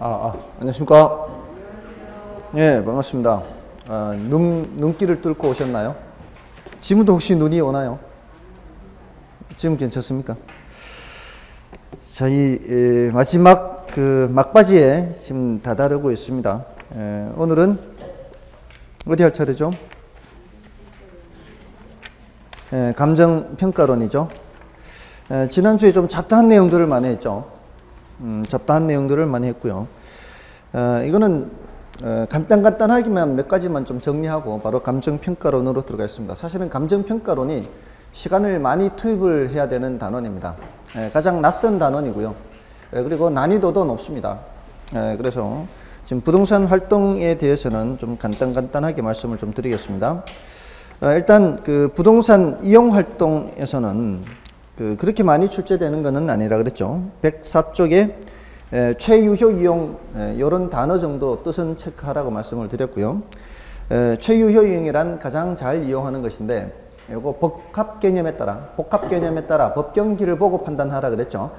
안녕하십니까. 예, 반갑습니다. 눈길을 뚫고 오셨나요? 지금도 혹시 눈이 오나요? 지금 괜찮습니까? 저희 마지막 막바지에 지금 다다르고 있습니다. 오늘은 어디 할 차례죠? 감정평가론이죠. 지난주에 좀 잡다한 내용들을 많이 했죠. 잡다한 내용들을 많이 했고요. 이거는 간단하게만 몇 가지만 좀 정리하고 바로 감정평가론으로 들어가겠습니다. 사실은 감정평가론이 시간을 많이 투입을 해야 되는 단원입니다. 가장 낯선 단원이고요. 그리고 난이도도 높습니다. 그래서 지금 부동산 활동에 대해서는 좀 간단하게 말씀을 좀 드리겠습니다. 일단 부동산 이용 활동에서는 그렇게 많이 출제되는 것은 아니라 그랬죠. 104쪽에 최유효 이용 이런 단어 정도 뜻은 체크하라고 말씀을 드렸고요. 최유효 이용이란 가장 잘 이용하는 것인데 이거 복합 개념에 따라 법경기를 보고 판단하라 그랬죠.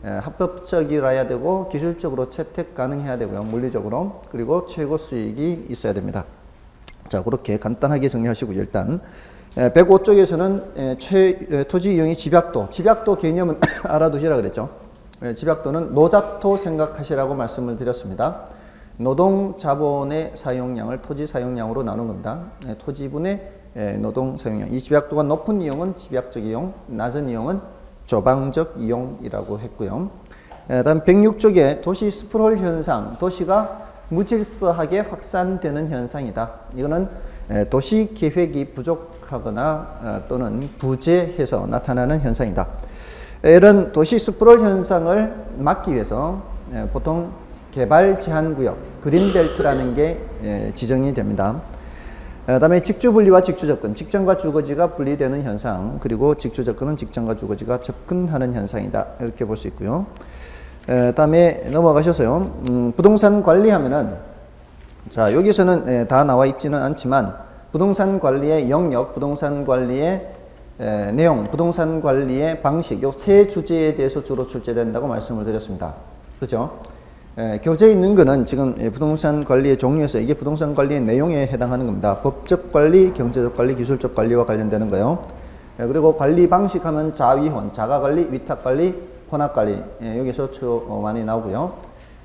합법적이라야 되고 기술적으로 채택 가능해야 되고요. 물리적으로. 그리고 최고 수익이 있어야 됩니다. 자, 그렇게 간단하게 정리하시고요. 일단 105쪽에서는 토지 이용이 집약도 개념은 알아두시라 그랬죠. 집약도는 노잣토 생각하시라고 말씀을 드렸습니다. 노동 자본의 사용량을 토지 사용량으로 나눈 겁니다. 토지분의 노동 사용량. 이 집약도가 높은 이용은 집약적 이용, 낮은 이용은 조방적 이용이라고 했고요. 다음 106쪽에 도시 스프롤 현상, 도시가 무질서하게 확산되는 현상이다. 이거는 도시 계획이 부족하거나 또는 부재해서 나타나는 현상이다. 이런 도시 스프롤 현상을 막기 위해서 보통 개발 제한 구역, 그린벨트라는 게 지정이 됩니다. 그다음에 직주 분리와 직주 접근, 직전과 주거지가 분리되는 현상, 그리고 직주 접근은 직전과 주거지가 접근하는 현상이다. 이렇게 볼 수 있고요. 그다음에 넘어가셔서요. 부동산 관리하면은, 자, 여기서는 다 나와 있지는 않지만 부동산 관리의 영역, 부동산 관리의 내용, 부동산 관리의 방식, 요 세 주제에 대해서 주로 출제된다고 말씀을 드렸습니다. 그렇죠? 교재에 있는 거는 지금 부동산 관리의 종류에서 이게 부동산 관리의 내용에 해당하는 겁니다. 법적 관리, 경제적 관리, 기술적 관리와 관련되는 거요. 그리고 관리 방식 하면 자위혼, 자가관리, 위탁관리, 혼합관리, 여기서 주로 많이 나오고요.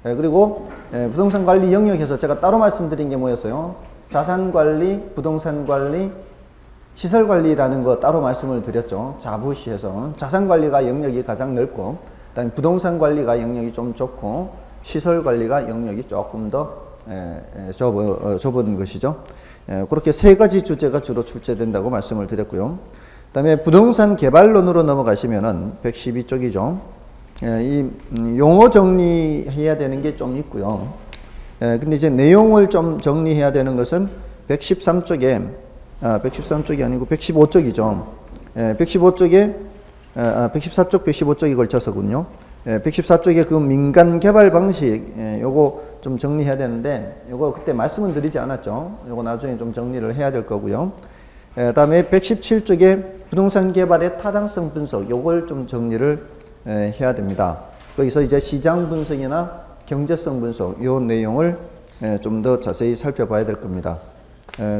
그리고 부동산 관리 영역에서 제가 따로 말씀드린 게 뭐였어요? 자산관리, 부동산관리, 시설관리라는 거 따로 말씀을 드렸죠. 자부시에서. 자산관리가 영역이 가장 넓고, 그다음에 부동산관리가 영역이 좀 좁고, 시설관리가 영역이 조금 더 좁은 것이죠. 그렇게 세 가지 주제가 주로 출제된다고 말씀을 드렸고요. 그 다음에 부동산 개발론으로 넘어가시면은 112쪽이죠. 이 용어 정리해야 되는 게 좀 있고요. 근데 이제 내용을 좀 정리해야 되는 것은 113쪽에, 113쪽이 아니고 115쪽이죠. 115쪽에, 114쪽, 115쪽이 걸쳐서군요. 114쪽에 그 민간 개발 방식, 요거 좀 정리해야 되는데, 요거 그때 말씀은 드리지 않았죠. 요거 나중에 좀 정리를 해야 될 거고요. 다음에 117쪽에 부동산 개발의 타당성 분석, 요걸 좀 정리를 해야 됩니다. 거기서 이제 시장 분석이나 경제성 분석, 요 내용을 좀 더 자세히 살펴봐야 될 겁니다.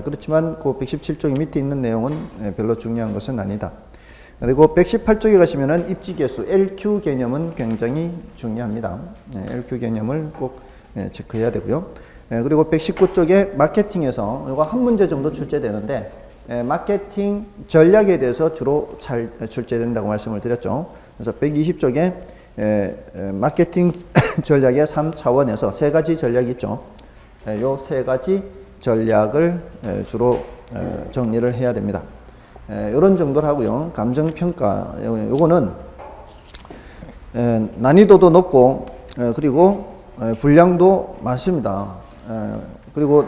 그렇지만 그 117쪽이 밑에 있는 내용은 별로 중요한 것은 아니다. 그리고 118쪽에 가시면은 입지계수, LQ 개념은 굉장히 중요합니다. LQ 개념을 꼭 체크해야 되고요. 그리고 119쪽에 마케팅에서 이거 한 문제 정도 출제되는데, 마케팅 전략에 대해서 주로 잘 출제된다고 말씀을 드렸죠. 그래서 120쪽에 마케팅 전략의 3차원에서 세 가지 전략이 있죠. 요 세 가지 전략을 주로 정리를 해야 됩니다. 이런 정도를 하고요. 감정평가, 요거는 난이도도 높고 그리고 분량도 많습니다. 그리고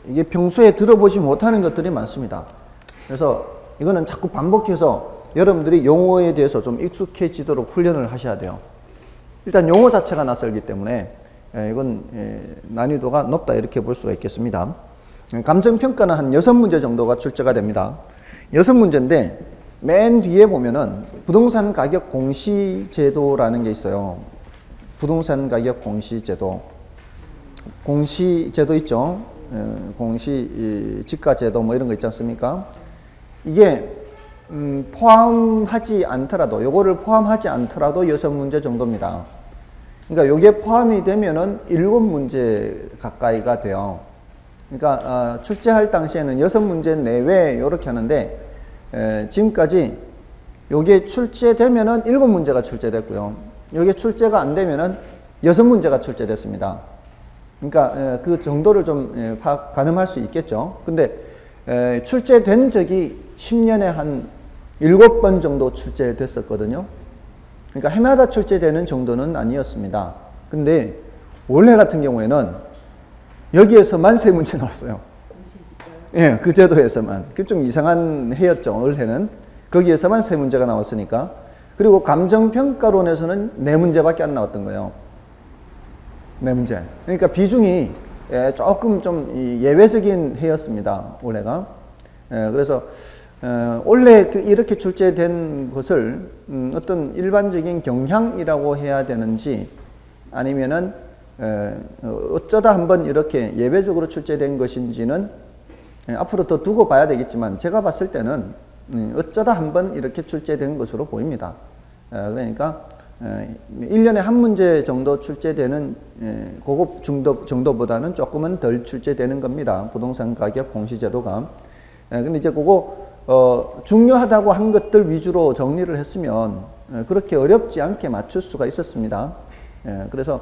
이게 평소에 들어보지 못하는 것들이 많습니다. 그래서 이거는 자꾸 반복해서 여러분들이 용어에 대해서 좀 익숙해지도록 훈련을 하셔야 돼요. 일단 용어 자체가 낯설기 때문에 이건 난이도가 높다 이렇게 볼 수가 있겠습니다. 감정평가는 한 6문제 정도가 출제가 됩니다. 6문제인데 맨 뒤에 보면은 부동산 가격 공시제도라는 게 있어요. 부동산 가격 공시제도. 공시제도 있죠. 공시 지가제도 뭐 이런 거 있지 않습니까? 이게 포함하지 않더라도, 요거를 포함하지 않더라도 6문제 정도입니다. 그러니까 요게 포함이 되면은 7문제 가까이가 돼요. 그러니까 출제할 당시에는 6문제 내외 요렇게 하는데, 지금까지 요게 출제되면은 7문제가 출제됐고요. 요게 출제가 안 되면은 6문제가 출제됐습니다. 그러니까 그 정도를 좀 가늠할 수 있겠죠. 근데 출제된 적이 10년에 한 7번 정도 출제됐었거든요. 그러니까 해마다 출제되는 정도는 아니었습니다. 근데 올해 같은 경우에는 여기에서만 3문제 나왔어요. 예, 그 제도에서만. 그 좀 이상한 해였죠, 올해는. 거기에서만 3문제가 나왔으니까. 그리고 감정평가론에서는 4문제밖에 안 나왔던 거예요. 4문제. 그러니까 비중이 조금 좀 예외적인 해였습니다, 올해가. 그래서 원래 이렇게 출제된 것을 어떤 일반적인 경향이라고 해야 되는지, 아니면은 어쩌다 한번 이렇게 예외적으로 출제된 것인지는 앞으로 더 두고 봐야 되겠지만, 제가 봤을 때는 어쩌다 한번 이렇게 출제된 것으로 보입니다. 그러니까 1년에 한 문제 정도 출제되는 고급 정도보다는 조금은 덜 출제되는 겁니다. 부동산 가격 공시제도가. 근데 이제 그거 중요하다고 한 것들 위주로 정리를 했으면 그렇게 어렵지 않게 맞출 수가 있었습니다. 그래서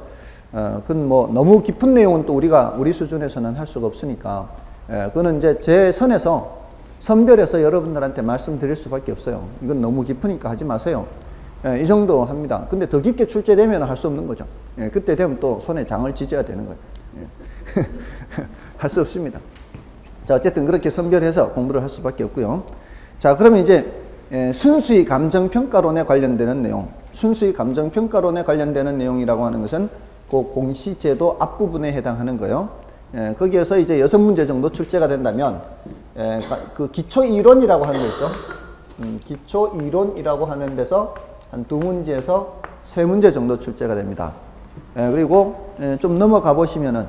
그건 뭐 너무 깊은 내용은 또 우리 수준에서는 할 수가 없으니까, 그거는 이제 제 선에서 선별해서 여러분들한테 말씀드릴 수밖에 없어요. 이건 너무 깊으니까 하지 마세요. 이 정도 합니다. 근데 더 깊게 출제되면 할 수 없는 거죠. 그때 되면 또 손에 장을 찢어야 되는 거예요. 할 수 없습니다. 자, 어쨌든 그렇게 선별해서 공부를 할 수밖에 없고요. 자, 그러면 이제 순수히 감정평가론에 관련되는 내용, 순수히 감정평가론에 관련되는 내용이라고 하는 것은 그 공시제도 앞부분에 해당하는 거예요. 거기에서 이제 6문제 정도 출제가 된다면, 그 기초이론이라고 하는 거 있죠. 기초이론이라고 하는 데서 한 2문제에서 3문제 정도 출제가 됩니다. 그리고 좀 넘어가 보시면은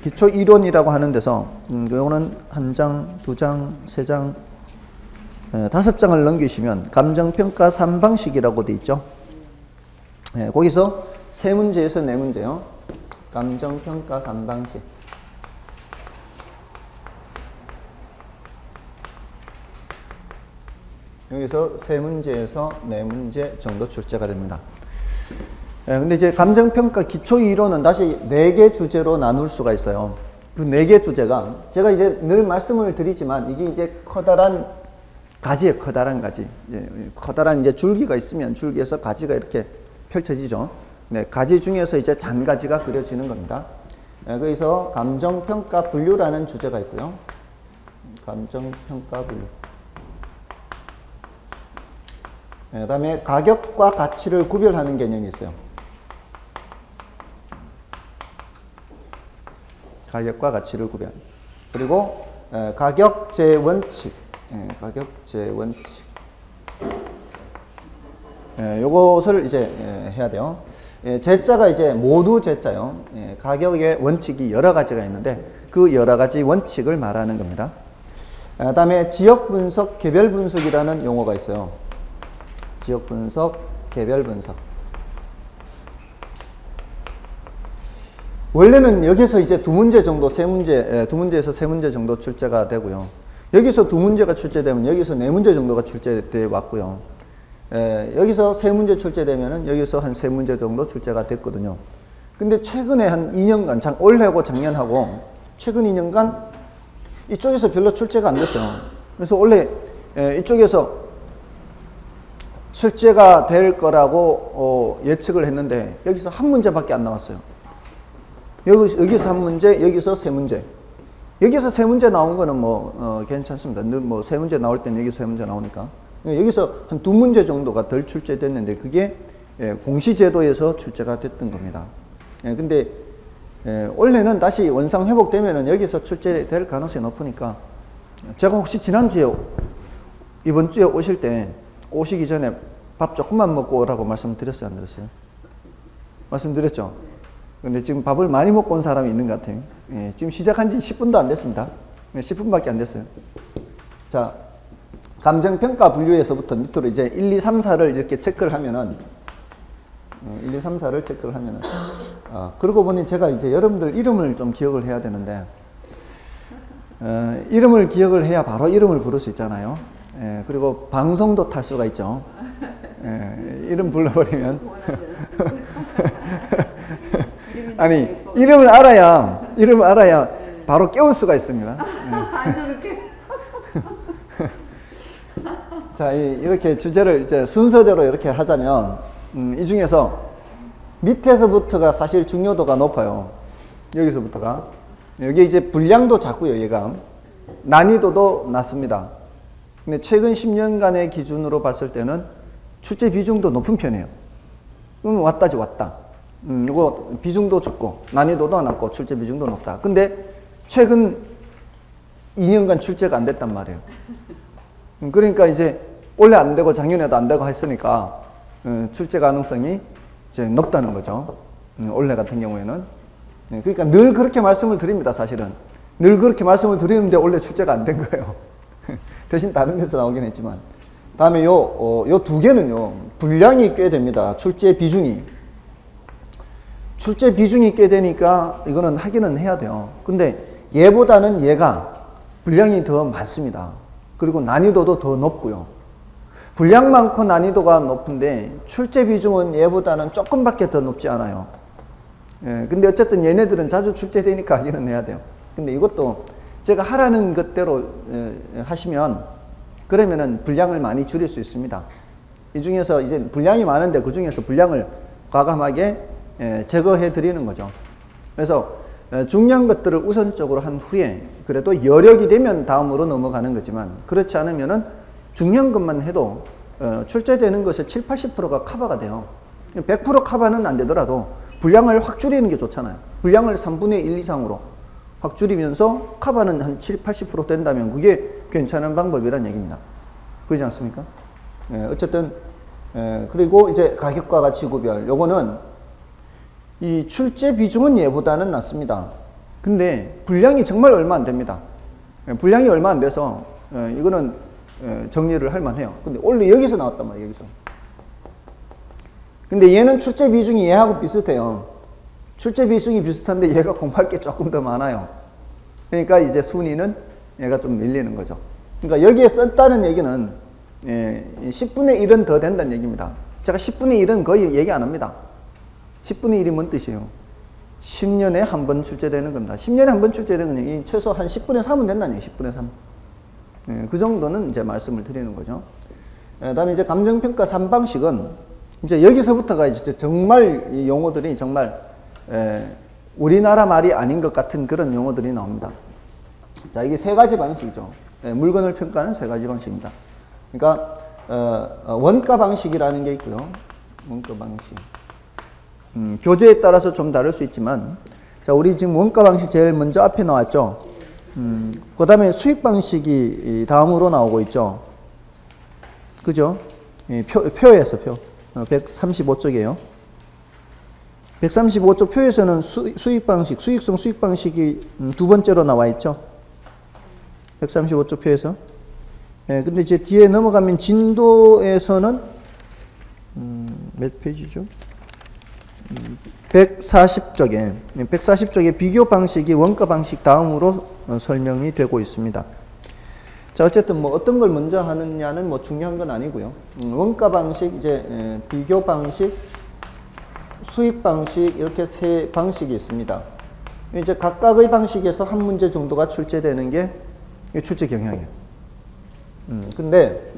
기초이론이라고 하는 데서 요거는 1장, 2장, 3장, 5장을 넘기시면 감정평가 3방식이라고 돼 있죠. 거기서 3문제에서 4문제요. 감정평가 3방식. 여기서 3문제에서 4문제 정도 출제가 됩니다. 근데 이제 감정평가 기초이론은 다시 4개 주제로 나눌 수가 있어요. 그 4개 주제가, 제가 이제 늘 말씀을 드리지만, 이게 이제 커다란 가지예요, 커다란 가지. 커다란 이제 줄기가 있으면 줄기에서 가지가 이렇게 펼쳐지죠. 네, 가지 중에서 이제 잔가지가 그려지는 겁니다. 거기서 감정평가 분류라는 주제가 있고요. 감정평가 분류. 그 다음에 가격과 가치를 구별하는 개념이 있어요. 가격과 가치를 구별. 그리고 가격제 원칙. 가격제 원칙. 요것을 이제 해야 돼요. 제자가 이제 모두 제자요. 가격의 원칙이 여러 가지가 있는데 그 여러 가지 원칙을 말하는 겁니다. 그 다음에 지역 분석, 개별 분석이라는 용어가 있어요. 지역 분석, 개별 분석. 원래는 여기서 이제 2문제 정도, 2문제에서 3문제 정도 출제가 되고요. 여기서 2문제가 출제되면 여기서 4문제 정도가 출제되어 왔고요. 여기서 3문제 출제되면은 여기서 한 3문제 정도 출제가 됐거든요. 근데 최근에 한 2년간, 올해하고 작년하고 최근 2년간 이쪽에서 별로 출제가 안 됐어요. 그래서 원래 이쪽에서 출제가 될 거라고 예측을 했는데 여기서 한 문제밖에 안 나왔어요. 여기서 한 문제, 여기서 3문제. 여기서 3문제 나온 거는 뭐 괜찮습니다. 뭐 3문제 나올 때는 여기서 3문제 나오니까. 여기서 한 2문제 정도가 덜 출제됐는데 그게 공시제도에서 출제가 됐던 겁니다. 근데 원래는 다시 원상 회복되면은 여기서 출제될 가능성이 높으니까, 제가 혹시 지난주에 이번 주에 오실 때 오시기 전에 밥 조금만 먹고 오라고 말씀드렸어요, 안 드렸어요? 말씀드렸죠? 근데 지금 밥을 많이 먹고 온 사람이 있는 것 같아요. 예, 지금 시작한 지 10분도 안 됐습니다. 10분밖에 안 됐어요. 자, 감정평가 분류에서부터 밑으로 이제 1, 2, 3, 4를 이렇게 체크를 하면은, 1, 2, 3, 4를 체크를 하면은, 그러고 보니 제가 이제 여러분들 이름을 좀 기억을 해야 되는데, 이름을 기억을 해야 바로 이름을 부를 수 있잖아요. 예, 그리고 방송도 탈 수가 있죠. 예, 이름 불러버리면. 아니, 이름을 알아야 바로 깨울 수가 있습니다. 자, 이렇게 주제를 이제 순서대로 이렇게 하자면, 이 중에서 밑에서부터가 사실 중요도가 높아요. 여기서부터가. 여기 이제 분량도 작고요, 얘가. 난이도도 낮습니다. 근데 최근 10년간의 기준으로 봤을 때는 출제 비중도 높은 편이에요. 그러면 왔다지, 왔다. 이거 비중도 적고, 난이도도 낮고, 출제 비중도 높다. 근데 최근 2년간 출제가 안 됐단 말이에요. 그러니까 이제 원래 안 되고 작년에도 안 되고 했으니까 출제 가능성이 이제 높다는 거죠. 올해 같은 경우에는. 그러니까 늘 그렇게 말씀을 드립니다, 사실은. 늘 그렇게 말씀을 드리는데 원래 출제가 안 된 거예요. 대신 다른 데서 나오긴 했지만. 다음에 요 두 개는요, 분량이 꽤 됩니다. 출제 비중이 꽤 되니까 이거는 하기는 해야 돼요. 근데 얘보다는 얘가 분량이 더 많습니다. 그리고 난이도도 더 높고요. 분량 많고 난이도가 높은데 출제 비중은 얘보다는 조금밖에 더 높지 않아요. 예, 근데 어쨌든 얘네들은 자주 출제되니까 하기는 해야 돼요. 근데 이것도 제가 하라는 것대로 하시면 그러면은 분량을 많이 줄일 수 있습니다. 이 중에서 이제 분량이 많은데 그 중에서 분량을 과감하게 제거해 드리는 거죠. 그래서 중요한 것들을 우선적으로 한 후에 그래도 여력이 되면 다음으로 넘어가는 거지만 그렇지 않으면은 중요한 것만 해도 출제되는 것의 7, 80%가 커버가 돼요. 100% 커버는 안 되더라도 분량을 확 줄이는 게 좋잖아요. 분량을 3분의 1 이상으로 확 줄이면서 커버는 한 7, 80% 된다면 그게 괜찮은 방법이란 얘기입니다. 그렇지 않습니까? 어쨌든 그리고 이제 가격과 가치 구별 요거는 이 출제 비중은 얘보다는 낮습니다. 근데 분량이 정말 얼마 안 됩니다. 분량이 얼마 안 돼서 이거는 정리를 할 만해요. 근데 원래 여기서 나왔단 말이에요. 여기서. 근데 얘는 출제 비중이 얘하고 비슷해요. 출제 비중이 비슷한데 얘가 공부할 게 조금 더 많아요. 그러니까 이제 순위는 얘가 좀 밀리는 거죠. 그러니까 여기에 썼다는 얘기는 10분의 1은 더 된다는 얘기입니다. 제가 10분의 1은 거의 얘기 안 합니다. 10분의 1이 뭔 뜻이에요? 10년에 한 번 출제되는 겁니다. 10년에 한 번 출제되는 건 최소 한 10분의 3은 된다는 얘기예요. 10분의 3. 그 정도는 이제 말씀을 드리는 거죠. 다음에 이제 감정평가 3방식은 이제 여기서부터가 이제 정말 이 용어들이 정말 우리나라 말이 아닌 것 같은 그런 용어들이 나옵니다. 자, 이게 세 가지 방식이죠. 물건을 평가하는 세 가지 방식입니다. 그러니까 원가 방식이라는 게 있고요. 원가 방식. 교재에 따라서 좀 다를 수 있지만, 자, 우리 지금 원가 방식 제일 먼저 앞에 나왔죠. 그 다음에 수익 방식이 다음으로 나오고 있죠. 그죠? 표에서 표. 135쪽이에요. 135쪽 표에서는 수익 방식, 수익성 수익 방식이 두 번째로 나와 있죠. 135쪽 표에서. 근데 이제 뒤에 넘어가면 진도에서는, 몇 페이지죠? 140쪽에 비교 방식이 원가 방식 다음으로 설명이 되고 있습니다. 자, 어쨌든 뭐 어떤 걸 먼저 하느냐는 뭐 중요한 건 아니고요. 원가 방식, 이제 비교 방식, 수익 방식 이렇게 세 방식이 있습니다. 이제 각각의 방식에서 한 문제 정도가 출제되는 게 출제 경향이에요. 근데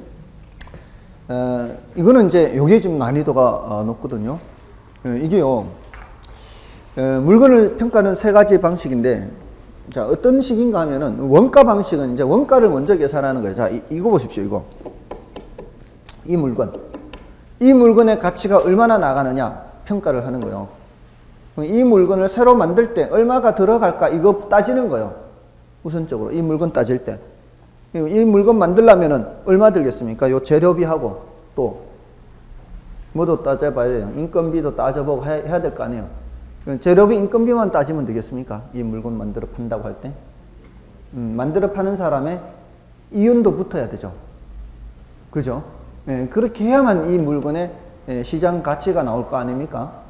이거는 이제 요게 좀 난이도가 높거든요. 이게요, 물건을 평가하는 세 가지 방식인데, 자, 어떤 식인가 하면은, 원가 방식은 이제 원가를 먼저 계산하는 거예요. 자, 이거 보십시오, 이거. 이 물건. 이 물건의 가치가 얼마나 나가느냐, 평가를 하는 거예요. 이 물건을 새로 만들 때 얼마가 들어갈까, 이거 따지는 거예요. 우선적으로. 이 물건 따질 때. 이 물건 만들려면은 얼마 들겠습니까? 요 재료비하고 또, 뭐도 따져봐야 돼요. 인건비도 따져보고 해야 될 거 아니에요. 재료비 인건비만 따지면 되겠습니까? 이 물건 만들어 판다고 할 때. 만들어 파는 사람의 이윤도 붙어야 되죠. 그죠? 예, 그렇게 해야만 이 물건의 시장 가치가 나올 거 아닙니까?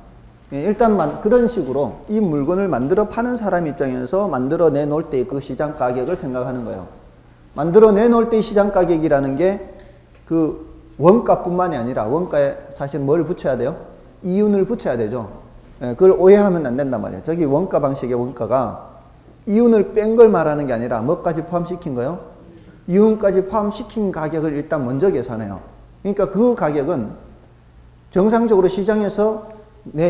예, 일단 그런 식으로 이 물건을 만들어 파는 사람 입장에서 만들어 내놓을 때 그 시장 가격을 생각하는 거예요. 만들어 내놓을 때 시장 가격이라는 게 그 원가뿐만이 아니라 원가에 사실 뭘 붙여야 돼요? 이윤을 붙여야 되죠. 예, 그걸 오해하면 안 된단 말이에요. 저기 원가 방식의 원가가 이윤을 뺀 걸 말하는 게 아니라 뭐까지 포함시킨 거예요? 이윤까지 포함시킨 가격을 일단 먼저 계산해요. 그러니까 그 가격은 정상적으로 시장에서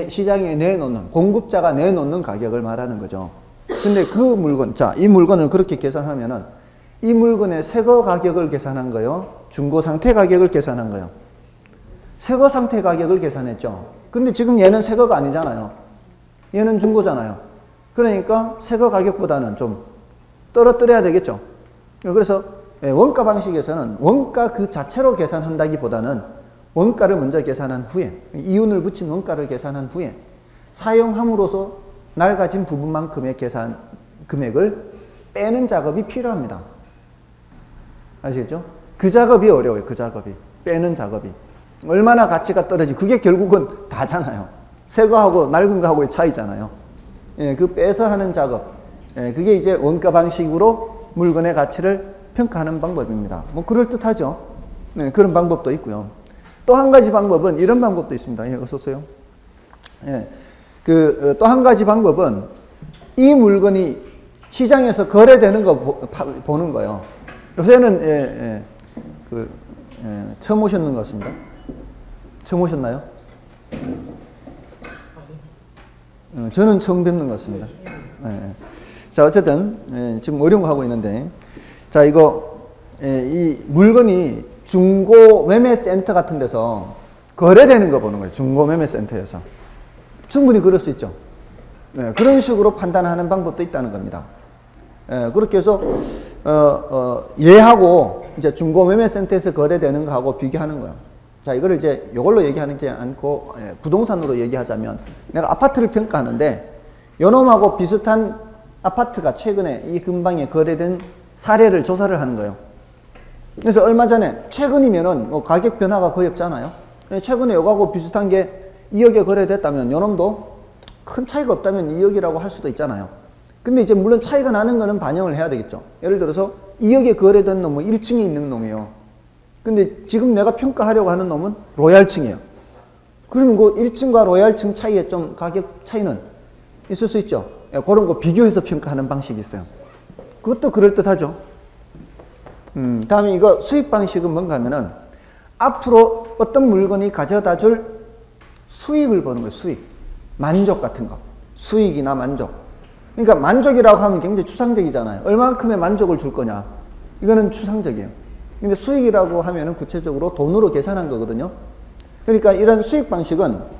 시장에 내놓는, 공급자가 내놓는 가격을 말하는 거죠. 근데 그 물건, 자, 이 물건을 그렇게 계산하면은 이 물건의 새거 가격을 계산한 거요? 중고 상태 가격을 계산한 거요? 새거 상태 가격을 계산했죠. 근데 지금 얘는 새거가 아니잖아요. 얘는 중고잖아요. 그러니까 새거 가격보다는 좀 떨어뜨려야 되겠죠. 그래서 원가 방식에서는 원가 그 자체로 계산한다기보다는 원가를 먼저 계산한 후에, 이윤을 붙인 원가를 계산한 후에 사용함으로써 낡아진 부분만큼의 금액을 빼는 작업이 필요합니다. 아시겠죠? 그 작업이 어려워요. 그 작업이. 빼는 작업이. 얼마나 가치가 떨어지고, 그게 결국은 다잖아요. 새 거하고 낡은 거하고의 차이잖아요. 예, 그 빼서 하는 작업. 예, 그게 이제 원가 방식으로 물건의 가치를 평가하는 방법입니다. 뭐, 그럴듯하죠. 네, 그런 방법도 있고요. 또 한 가지 방법은 이런 방법도 있습니다. 예, 어서오세요. 예, 또 한 가지 방법은 이 물건이 시장에서 거래되는 거 보는 거예요. 요새는, 처음 오셨는 것 같습니다. 처음 오셨나요? 저는 처음 뵙는 것 같습니다. 자, 어쨌든, 지금 어려운 거 하고 있는데, 자, 이 물건이 중고 매매 센터 같은 데서 거래되는 거 보는 거예요. 중고 매매 센터에서. 충분히 그럴 수 있죠. 그런 식으로 판단하는 방법도 있다는 겁니다. 그렇게 해서, 얘하고 이제 중고 매매 센터에서 거래되는 거하고 비교하는 거예요. 자, 이거를 이제 이걸로 얘기하지 않고 부동산으로 얘기하자면 내가 아파트를 평가하는데 요놈하고 비슷한 아파트가 최근에 이 근방에 거래된 사례를 조사를 하는 거예요. 그래서 얼마 전에 최근이면은 뭐 가격 변화가 거의 없잖아요. 최근에 요거하고 비슷한 게 2억에 거래됐다면 요놈도 큰 차이가 없다면 2억이라고 할 수도 있잖아요. 근데 이제 물론 차이가 나는 거는 반영을 해야 되겠죠. 예를 들어서 2억에 거래된 놈은 1층에 있는 놈이에요. 근데 지금 내가 평가하려고 하는 놈은 로얄층이에요. 그러면 그 1층과 로얄층 차이에 좀 가격 차이는 있을 수 있죠. 그런 거 비교해서 평가하는 방식이 있어요. 그것도 그럴듯하죠. 다음에 이거 수익 방식은 뭔가 하면은 앞으로 어떤 물건이 가져다 줄 수익을 보는 거예요. 수익. 만족 같은 거. 수익이나 만족. 그러니까 만족이라고 하면 굉장히 추상적이잖아요. 얼마만큼의 만족을 줄 거냐. 이거는 추상적이에요. 근데 수익이라고 하면은 구체적으로 돈으로 계산한 거거든요. 그러니까 이런 수익 방식은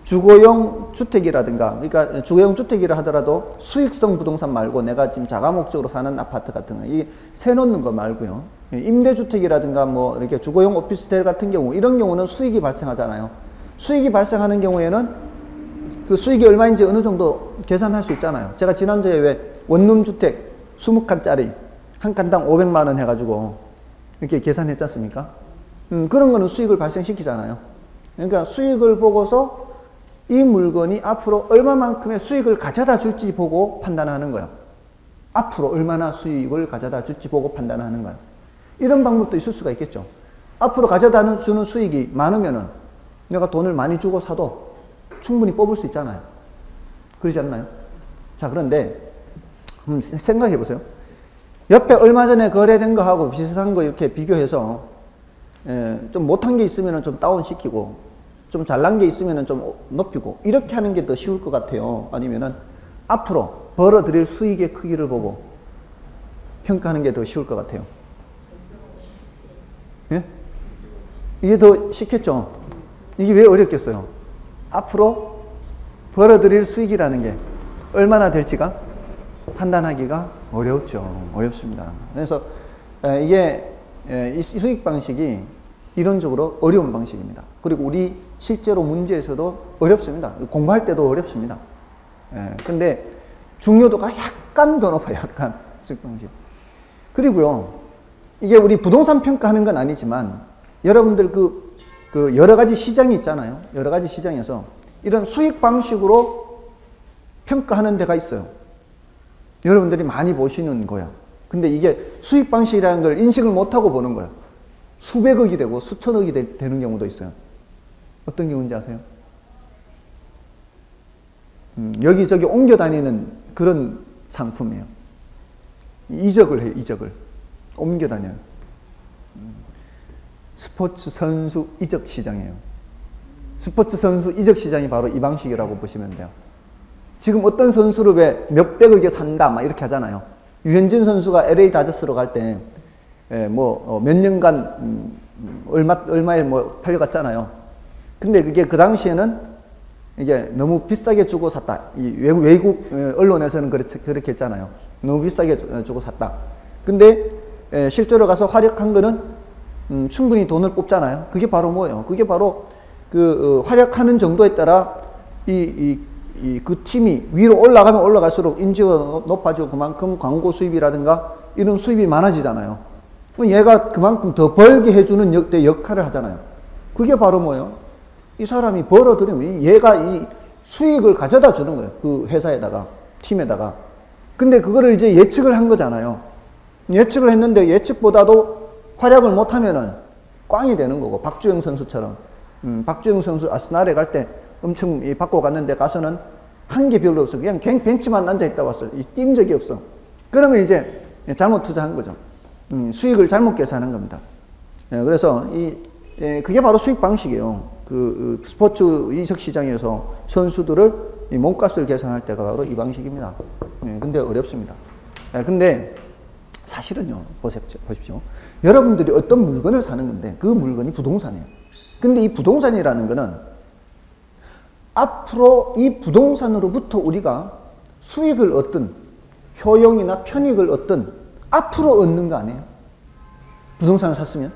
주거용 주택이라든가, 그러니까 주거용 주택이라 하더라도 수익성 부동산 말고 내가 지금 자가 목적으로 사는 아파트 같은 거, 이 세 놓는 거 말고요. 임대주택이라든가 뭐 이렇게 주거용 오피스텔 같은 경우, 이런 경우는 수익이 발생하잖아요. 수익이 발생하는 경우에는 그 수익이 얼마인지 어느 정도 계산할 수 있잖아요. 제가 지난주에 왜 원룸 주택 20칸짜리 한 칸당 500만 원 해가지고 이렇게 계산했지 않습니까? 그런 거는 수익을 발생시키잖아요. 그러니까 수익을 보고서 이 물건이 앞으로 얼마만큼의 수익을 가져다 줄지 보고 판단하는 거예요. 앞으로 얼마나 수익을 가져다 줄지 보고 판단하는 거예요. 이런 방법도 있을 수가 있겠죠. 앞으로 가져다 주는 수익이 많으면은 내가 돈을 많이 주고 사도 충분히 뽑을 수 있잖아요. 그러지 않나요? 자, 그런데 생각해 보세요. 옆에 얼마 전에 거래된 거하고 비슷한 거 이렇게 비교해서 좀 못한 게 있으면 좀 다운시키고 좀 잘난 게 있으면 좀 높이고 이렇게 하는 게 더 쉬울 것 같아요. 아니면은 앞으로 벌어들일 수익의 크기를 보고 평가하는 게 더 쉬울 것 같아요. 예? 이게 더 쉽겠죠. 이게 왜 어렵겠어요? 앞으로 벌어들일 수익이라는 게 얼마나 될지가 판단하기가 어렵죠. 어렵습니다. 그래서 이게 이 수익 방식이 이론적으로 어려운 방식입니다. 그리고 우리 실제로 문제에서도 어렵습니다. 공부할 때도 어렵습니다. 예, 근데 중요도가 약간 더 높아요. 약간. 수익 방식. 그리고요, 이게 우리 부동산 평가하는 건 아니지만 여러분들 그 여러 가지 시장이 있잖아요. 여러 가지 시장에서 이런 수익 방식으로 평가하는 데가 있어요. 여러분들이 많이 보시는 거야. 근데 이게 수익 방식이라는 걸 인식을 못하고 보는 거야. 수백억이 되고 수천억이 되는 경우도 있어요. 어떤 경우인지 아세요? 여기저기 옮겨 다니는 그런 상품이에요. 이적을 해요. 이적을. 옮겨 다녀요. 스포츠 선수 이적 시장이에요. 스포츠 선수 이적 시장이 바로 이 방식이라고 보시면 돼요. 지금 어떤 선수를 왜 몇백억에 산다 막 이렇게 하잖아요. 유현진 선수가 LA 다저스로 갈 때 몇 년간 얼마에 뭐 팔려갔잖아요. 근데 그게 그 당시에는 이게 너무 비싸게 주고 샀다. 이 외국 언론에서는 그렇게 했잖아요. 너무 비싸게 주고 샀다. 근데 실제로 가서 활약한 거는 충분히 돈을 뽑잖아요. 그게 바로 뭐예요? 그게 바로 그 활약하는 정도에 따라 그 팀이 위로 올라가면 올라갈수록 인지가 높아지고 그만큼 광고 수입이라든가 이런 수입이 많아지잖아요. 얘가 그만큼 더 벌게 해주는 역할을 하잖아요. 그게 바로 뭐예요? 이 사람이 벌어들이면 얘가 이 수익을 가져다 주는 거예요. 그 회사에다가, 팀에다가. 근데 그거를 이제 예측을 한 거잖아요. 예측을 했는데 예측보다도 활약을 못하면은 꽝이 되는 거고, 박주영 선수처럼. 박주영 선수 아스날에 갈 때 엄청 바꿔 갔는데 가서는 한 게 별로 없어. 그냥 벤치만 앉아있다 왔어요. 뛴 적이 없어. 그러면 이제 잘못 투자한 거죠. 수익을 잘못 계산한 겁니다. 그래서 그게 바로 수익 방식이에요. 그 스포츠 이적 시장에서 선수들을 이 몸값을 계산할 때가 바로 이 방식입니다. 근데 어렵습니다. 근데 사실은요, 보십시오. 여러분들이 어떤 물건을 사는 건데 그 물건이 부동산이에요. 근데 이 부동산이라는 거는 앞으로 이 부동산으로부터 우리가 수익을 얻든 효용이나 편익을 얻든 앞으로 얻는 거 아니에요? 부동산을 샀으면?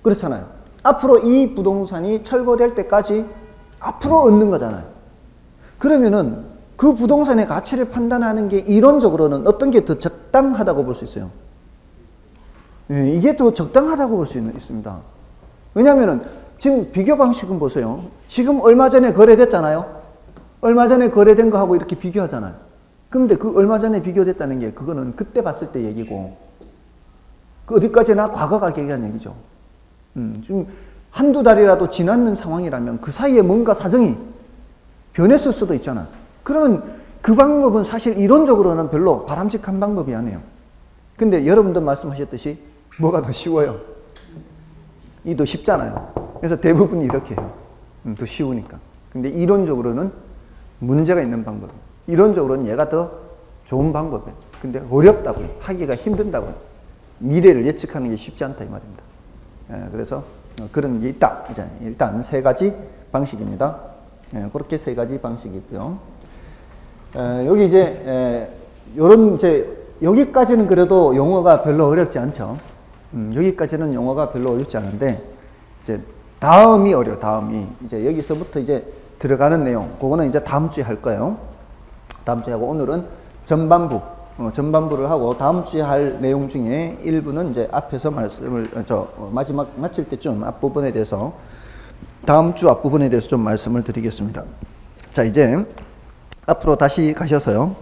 그렇잖아요. 앞으로 이 부동산이 철거될 때까지 앞으로 얻는 거잖아요. 그러면은 그 부동산의 가치를 판단하는 게 이론적으로는 어떤 게 더 적당하다고 볼 수 있어요? 이게 더 적당하다고 볼 수 있습니다. 왜냐하면은 지금 비교 방식은 보세요. 지금 얼마 전에 거래됐잖아요. 얼마 전에 거래된 거하고 이렇게 비교하잖아요. 근데 그 얼마 전에 비교됐다는 게 그거는 그때 봤을 때 얘기고 그 어디까지나 과거가 얘기한 얘기죠. 지금 한두 달이라도 지났는 상황이라면 그 사이에 뭔가 사정이 변했을 수도 있잖아. 그러면 그 방법은 사실 이론적으로는 별로 바람직한 방법이 아니에요. 근데 여러분도 말씀하셨듯이 뭐가 더 쉬워요? 이 더 쉽잖아요. 그래서 대부분이 이렇게 해요. 더 쉬우니까. 근데 이론적으로는 문제가 있는 방법. 이론적으로는 얘가 더 좋은 방법이에요. 근데 어렵다고요. 하기가 힘든다고요. 미래를 예측하는 게 쉽지 않다 이 말입니다. 그래서 그런 게 있다. 일단 세 가지 방식입니다. 그렇게 세 가지 방식이 있고요. 여기 여기까지는 그래도 용어가 별로 어렵지 않죠. 여기까지는 용어가 별로 어렵지 않은데 이제 다음이 어려워. 다음이 이제 여기서부터 이제 들어가는 내용. 그거는 이제 다음 주에 할 거예요. 다음 주에 하고 오늘은 전반부를 하고 다음 주에 할 내용 중에 일부는 이제 앞에서 말씀을 마지막 마칠 때쯤 앞부분에 대해서 다음 주 앞부분에 대해서 좀 말씀을 드리겠습니다. 자, 이제 앞으로 다시 가셔서요.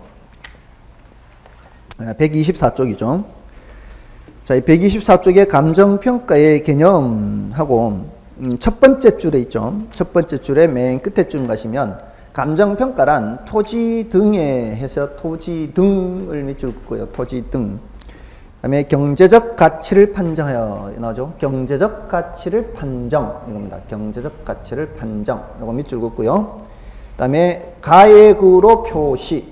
124쪽이죠. 자, 이 124쪽의 감정평가의 개념하고 첫 번째 줄에 있죠. 첫 번째 줄에 맨 끝에 쯤 가시면 감정평가란 토지 등에 해서 토지 등을 밑줄 긋고요. 토지 등. 그 다음에 경제적 가치를 판정하여 나오죠. 경제적 가치를 판정. 이겁니다. 경제적 가치를 판정. 이거 밑줄 긋고요. 그 다음에 가액으로 표시.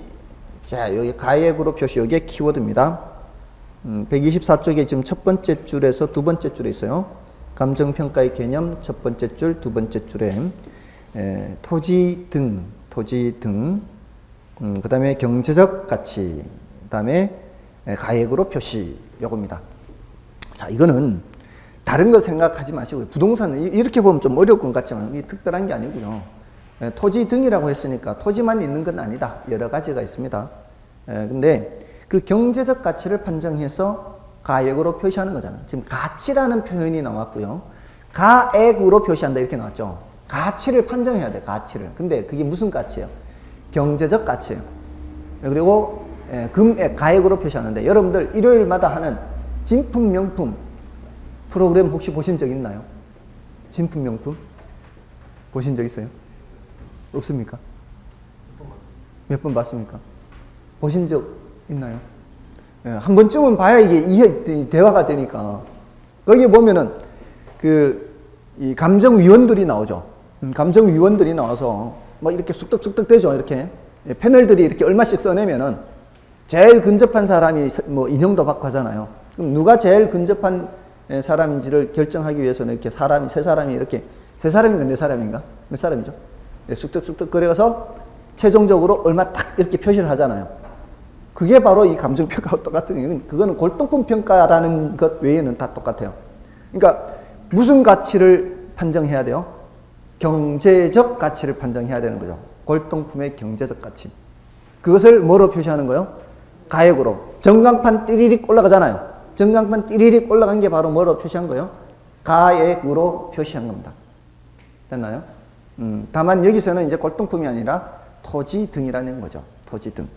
자, 여기 가액으로 표시. 여기에 키워드입니다. 124쪽에 지금 첫 번째 줄에서 두 번째 줄에 있어요. 감정평가의 개념 첫 번째 줄, 두 번째 줄에 토지 등, 그 다음에 경제적 가치, 그 다음에 가액으로 표시, 요겁니다. 자, 이거는 다른 거 생각하지 마시고요. 부동산은 이렇게 보면 좀 어려울 것 같지만 이게 특별한 게 아니고요. 토지 등이라고 했으니까 토지만 있는 건 아니다. 여러 가지가 있습니다. 근데 그 경제적 가치를 판정해서 가액으로 표시하는 거잖아요. 지금 가치라는 표현이 나왔고요. 가액으로 표시한다 이렇게 나왔죠. 가치를 판정해야 돼. 가치를. 근데 그게 무슨 가치예요? 경제적 가치예요. 그리고 금액, 가액으로 표시하는데 여러분들 일요일마다 하는 진품명품 프로그램 혹시 보신 적 있나요? 진품명품? 보신 적 있어요? 없습니까? 몇 번 봤습니까? 보신 적 있나요? 한 번쯤은 봐야 이게 대화가 되니까. 거기에 보면은 이 감정위원들이 나오죠. 감정위원들이 나와서 막 이렇게 쑥덕쑥덕 되죠. 이렇게 패널들이 이렇게 얼마씩 써내면은 제일 근접한 사람이 뭐 인형도 받고 하잖아요. 그럼 누가 제일 근접한 사람인지를 결정하기 위해서는 이렇게 세 사람이 이렇게, 세 사람인가 네 사람인가? 몇 사람이죠? 쑥덕쑥덕 그래서 최종적으로 얼마 딱 이렇게 표시를 하잖아요. 그게 바로 이 감정평가와 똑같은 거예요. 그거는 골동품 평가라는 것 외에는 다 똑같아요. 그러니까 무슨 가치를 판정해야 돼요? 경제적 가치를 판정해야 되는 거죠. 골동품의 경제적 가치. 그것을 뭐로 표시하는 거예요? 가액으로. 전광판 띠리릭 올라가잖아요. 전광판 띠리릭 올라간 게 바로 뭐로 표시한 거예요? 가액으로 표시한 겁니다. 됐나요? 다만 여기서는 이제 골동품이 아니라 토지 등이라는 거죠. 토지 등.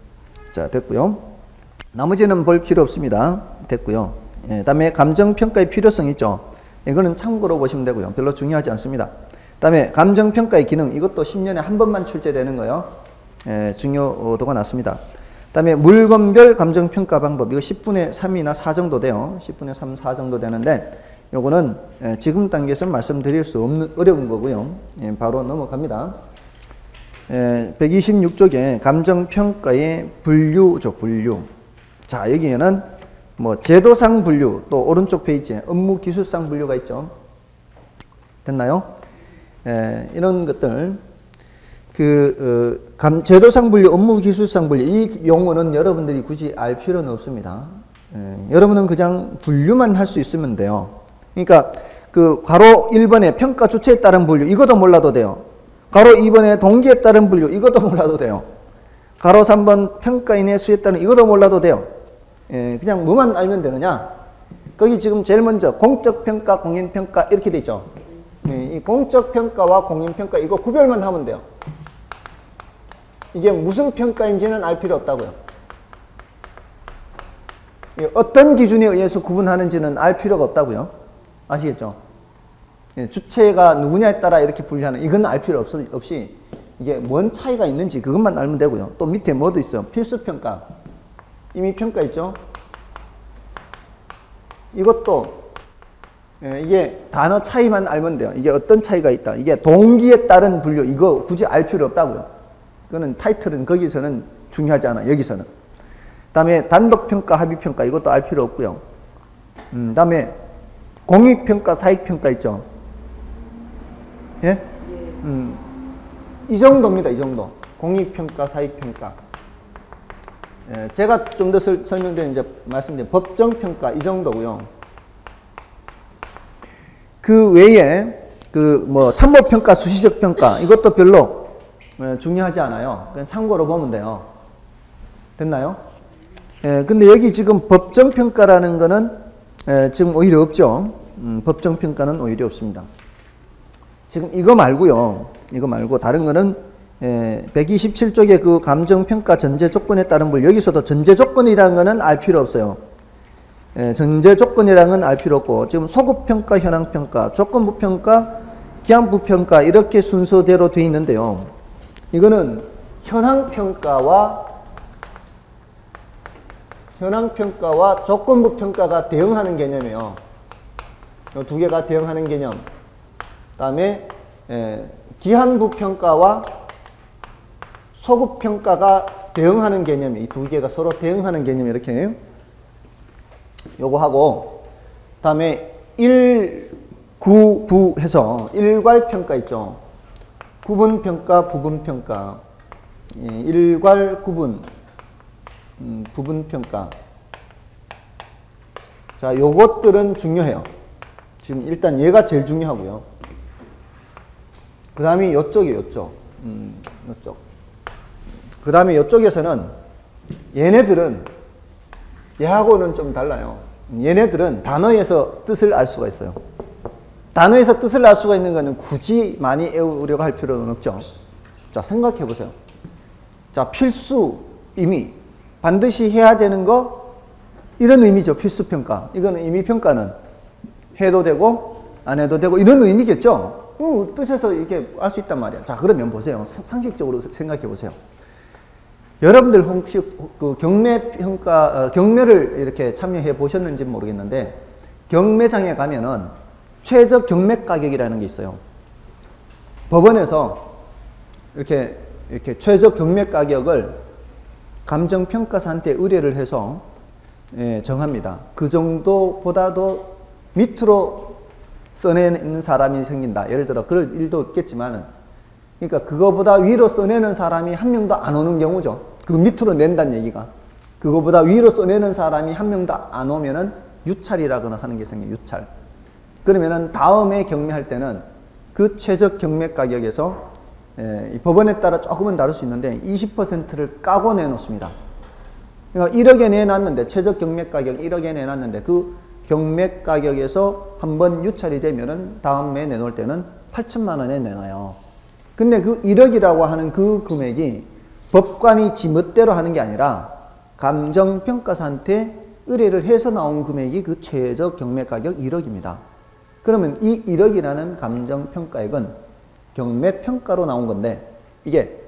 자, 됐고요. 나머지는 볼 필요 없습니다. 됐고요. 다음에 감정평가의 필요성 있죠. 이거는 참고로 보시면 되고요. 별로 중요하지 않습니다. 다음에 감정평가의 기능, 이것도 10년에 한 번만 출제되는 거요. 중요도가 낮습니다. 다음에 물건별 감정평가 방법, 이거 10분의 3이나 4 정도 돼요. 10분의 3, 4 정도 되는데 요거는 지금 단계에서는 말씀드릴 수 없는 어려운 거고요. 바로 넘어갑니다. 126쪽에 감정평가의 분류죠. 분류. 자, 여기에는 뭐 제도상 분류, 또 오른쪽 페이지에 업무기술상 분류가 있죠. 됐나요? 이런 것들 제도상 분류, 업무기술상 분류, 이 용어는 여러분들이 굳이 알 필요는 없습니다. 여러분은 그냥 분류만 할 수 있으면 돼요. 그러니까 괄호 1번에 평가 주체에 따른 분류, 이것도 몰라도 돼요. 괄호 2번에 동기에 따른 분류, 이것도 몰라도 돼요. 괄호 3번 평가인의 수에 따른, 이것도 몰라도 돼요. 그냥 뭐만 알면 되느냐? 거기 지금 제일 먼저 공적평가, 공인평가 이렇게 돼 있죠. 이 공적평가와 공인평가 이거 구별만 하면 돼요. 이게 무슨 평가인지는 알 필요 없다고요. 어떤 기준에 의해서 구분하는지는 알 필요가 없다고요. 아시겠죠? 주체가 누구냐에 따라 이렇게 분류하는, 이건 알 필요 없이 이게 뭔 차이가 있는지 그것만 알면 되고요. 또 밑에 뭐도 있어요. 필수평가. 이미 평가 있죠? 이것도 이게 단어 차이만 알면 돼요. 이게 어떤 차이가 있다. 이게 동기에 따른 분류, 이거 굳이 알 필요 없다고요. 그거는 타이틀은 거기서는 중요하지 않아. 여기서는. 다음에 단독평가, 합의평가 이것도 알 필요 없고요. 다음에 공익평가, 사익평가 있죠. 예? 이 정도입니다. 이 정도. 공익평가, 사익평가. 제가 좀 더 설명드린 이제 말씀드린 법정평가 이 정도고요. 그 외에 뭐 참모평가, 수시적평가 이것도 별로 중요하지 않아요. 그냥 참고로 보면 돼요. 됐나요? 근데 여기 지금 법정평가라는 거는 지금 오히려 없죠. 법정평가는 오히려 없습니다. 지금 이거 말고요. 이거 말고 다른 거는 127쪽에 그 감정평가 전제조건에 따른 분, 여기서도 전제조건이라는 거는 알 필요 없어요. 전제조건이라는 건 알 필요 없고, 지금 소급평가, 현황평가, 조건부평가, 기한부평가 이렇게 순서대로 되어 있는데요. 이거는 현황평가와 조건부평가가 대응하는 개념이에요. 이 두 개가 대응하는 개념. 다음에 기한부평가와 소급평가가 대응하는 개념이, 이 두 개가 서로 대응하는 개념이 이렇게 요거 하고, 다음에 1, 9, 부 해서 일괄평가 있죠. 구분평가, 부분평가. 일괄, 구분, 부분평가. 자, 요것들은 중요해요. 지금 일단 얘가 제일 중요하고요. 그 다음이 요쪽이에요, 요쪽. 이쪽. 그 다음에 이쪽에서는 얘네들은 얘하고는 좀 달라요. 얘네들은 단어에서 뜻을 알 수가 있어요. 단어에서 뜻을 알 수가 있는 거는 굳이 많이 외우려고 할 필요는 없죠. 자, 생각해 보세요. 자, 필수, 의미, 반드시 해야 되는 거, 이런 의미죠. 필수평가. 이거는 의미평가는 해도 되고 안 해도 되고 이런 의미겠죠. 뜻에서 이렇게 알 수 있단 말이야. 자, 그러면 보세요. 상식적으로 생각해 보세요. 여러분들 혹시 그 경매평가, 경매를 이렇게 참여해 보셨는지 모르겠는데, 경매장에 가면은 최저 경매 가격이라는 게 있어요. 법원에서 이렇게 최저 경매 가격을 감정평가사한테 의뢰를 해서 정합니다. 그 정도보다도 밑으로 써내는 사람이 생긴다. 예를 들어 그럴 일도 없겠지만, 그러니까 그거보다 위로 써내는 사람이 한 명도 안 오는 경우죠. 그 밑으로 낸다는 얘기가. 그거보다 위로 써내는 사람이 한 명도 안 오면은 유찰이라거나 하는 게 생겨요. 유찰. 그러면은 다음에 경매할 때는 그 최저 경매 가격에서 법원에 따라 조금은 다를 수 있는데 20%를 까고 내놓습니다. 그러니까 1억에 내놨는데, 최저 경매 가격 1억에 내놨는데 그 경매 가격에서 한번 유찰이 되면은 다음에 내놓을 때는 8천만 원에 내놔요. 근데 그 1억이라고 하는 그 금액이 법관이 지멋대로 하는 게 아니라 감정평가사한테 의뢰를 해서 나온 금액이 그 최저 경매 가격 1억입니다. 그러면 이 1억이라는 감정평가액은 경매평가로 나온 건데, 이게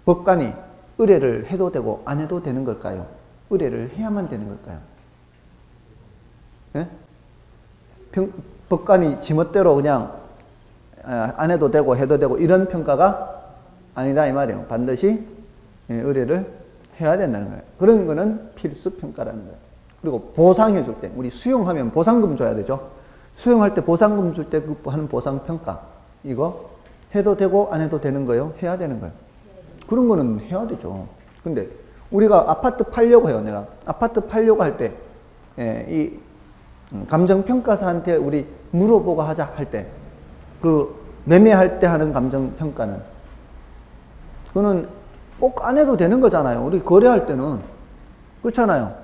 법관이 의뢰를 해도 되고 안 해도 되는 걸까요? 의뢰를 해야만 되는 걸까요? 네? 법관이 지멋대로 그냥 안 해도 되고 해도 되고 이런 평가가 아니다 이 말이에요. 반드시 의뢰를 해야 된다는 거예요. 그런 거는 필수 평가라는 거예요. 그리고 보상해 줄 때, 우리 수용하면 보상금 줘야 되죠. 수용할 때 보상금 줄 때 그 하는 보상 평가, 이거 해도 되고 안 해도 되는 거예요? 해야 되는 거예요. 그런 거는 해야 되죠. 근데 우리가 아파트 팔려고 해요. 내가 아파트 팔려고 할 때 이 감정평가사한테 우리 물어보고 하자 할 때, 그 매매할 때 하는 감정평가는 그거는 꼭 안 해도 되는 거잖아요. 우리 거래할 때는. 그렇잖아요.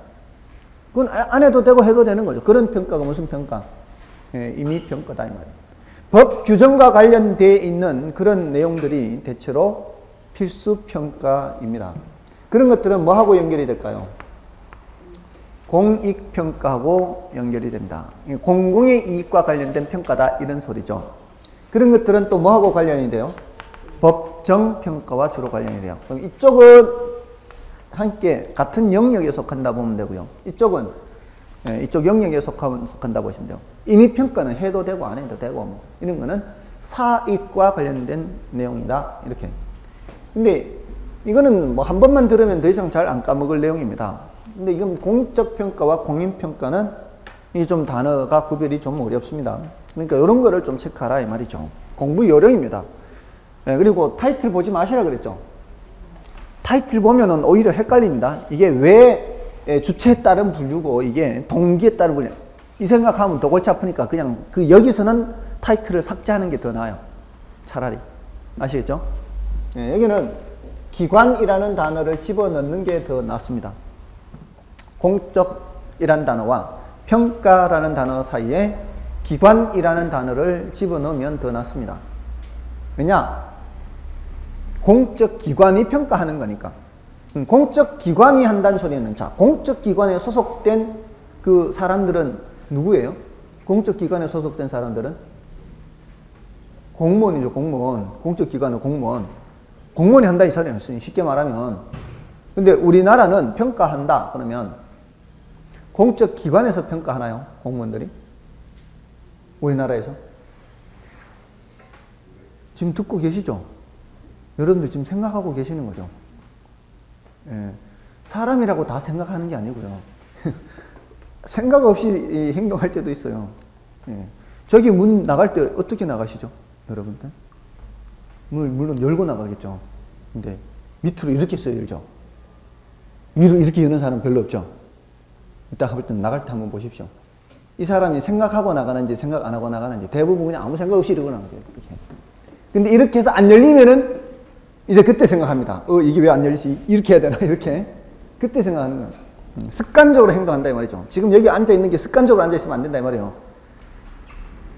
그건 안 해도 되고 해도 되는 거죠. 그런 평가가 무슨 평가? 임의평가다 이 말이에요. 법 규정과 관련되어 있는 그런 내용들이 대체로 필수평가입니다. 그런 것들은 뭐하고 연결이 될까요? 공익평가하고 연결이 됩니다. 공공의 이익과 관련된 평가다 이런 소리죠. 그런 것들은 또 뭐하고 관련이 돼요? 법정평가와 주로 관련이 돼요. 그럼 이쪽은 함께 같은 영역에 속한다 보면 되고요. 이쪽은 이쪽 영역에 속한다 보시면 돼요. 임의평가는 해도 되고 안 해도 되고 뭐 이런 거는 사익과 관련된 내용이다 이렇게. 근데 이거는 뭐 한 번만 들으면 더 이상 잘 안 까먹을 내용입니다. 근데 이건 공적평가와 공인평가는 이 좀 단어가 구별이 좀 어렵습니다. 그러니까 이런 거를 좀 체크하라 이 말이죠. 공부 요령입니다. 그리고 타이틀 보지 마시라 그랬죠. 타이틀 보면은 오히려 헷갈립니다. 이게 왜 주체에 따른 분류고 이게 동기에 따른 분류. 이 생각하면 더 골치 아프니까 그냥 여기서는 타이틀을 삭제하는 게 더 나아요. 차라리. 아시겠죠? 여기는 기관이라는 단어를 집어넣는 게 더 낫습니다. 공적이라는 단어와 평가라는 단어 사이에 기관이라는 단어를 집어넣으면 더 낫습니다. 왜냐? 공적 기관이 평가하는 거니까. 공적 기관이 한다는 소리는, 자, 공적 기관에 소속된 그 사람들은 누구예요? 공적 기관에 소속된 사람들은? 공무원이죠, 공무원. 공적 기관은 공무원. 공무원이 한다 이 소리는 쉽게 말하면. 근데 우리나라는 평가한다 그러면 공적 기관에서 평가하나요? 공무원들이? 우리나라에서? 지금 듣고 계시죠? 여러분들 지금 생각하고 계시는 거죠? 예. 사람이라고 다 생각하는 게 아니고요. 생각 없이 행동할 때도 있어요. 예. 저기 문 나갈 때 어떻게 나가시죠? 여러분들? 문을 물론 열고 나가겠죠. 근데 밑으로 이렇게 써야 열죠. 위로 이렇게 여는 사람 별로 없죠. 이따 볼 때 나갈 때 한번 보십시오. 이 사람이 생각하고 나가는지 생각 안 하고 나가는지 대부분 그냥 아무 생각 없이 이러고 나가요. 이렇게. 근데 이렇게 해서 안 열리면은 이제 그때 생각합니다. 이게 왜 안 열리지? 이렇게 해야 되나? 이렇게. 그때 생각하는 거예요. 습관적으로 행동한다 이 말이죠. 지금 여기 앉아있는 게 습관적으로 앉아있으면 안 된다 이 말이에요.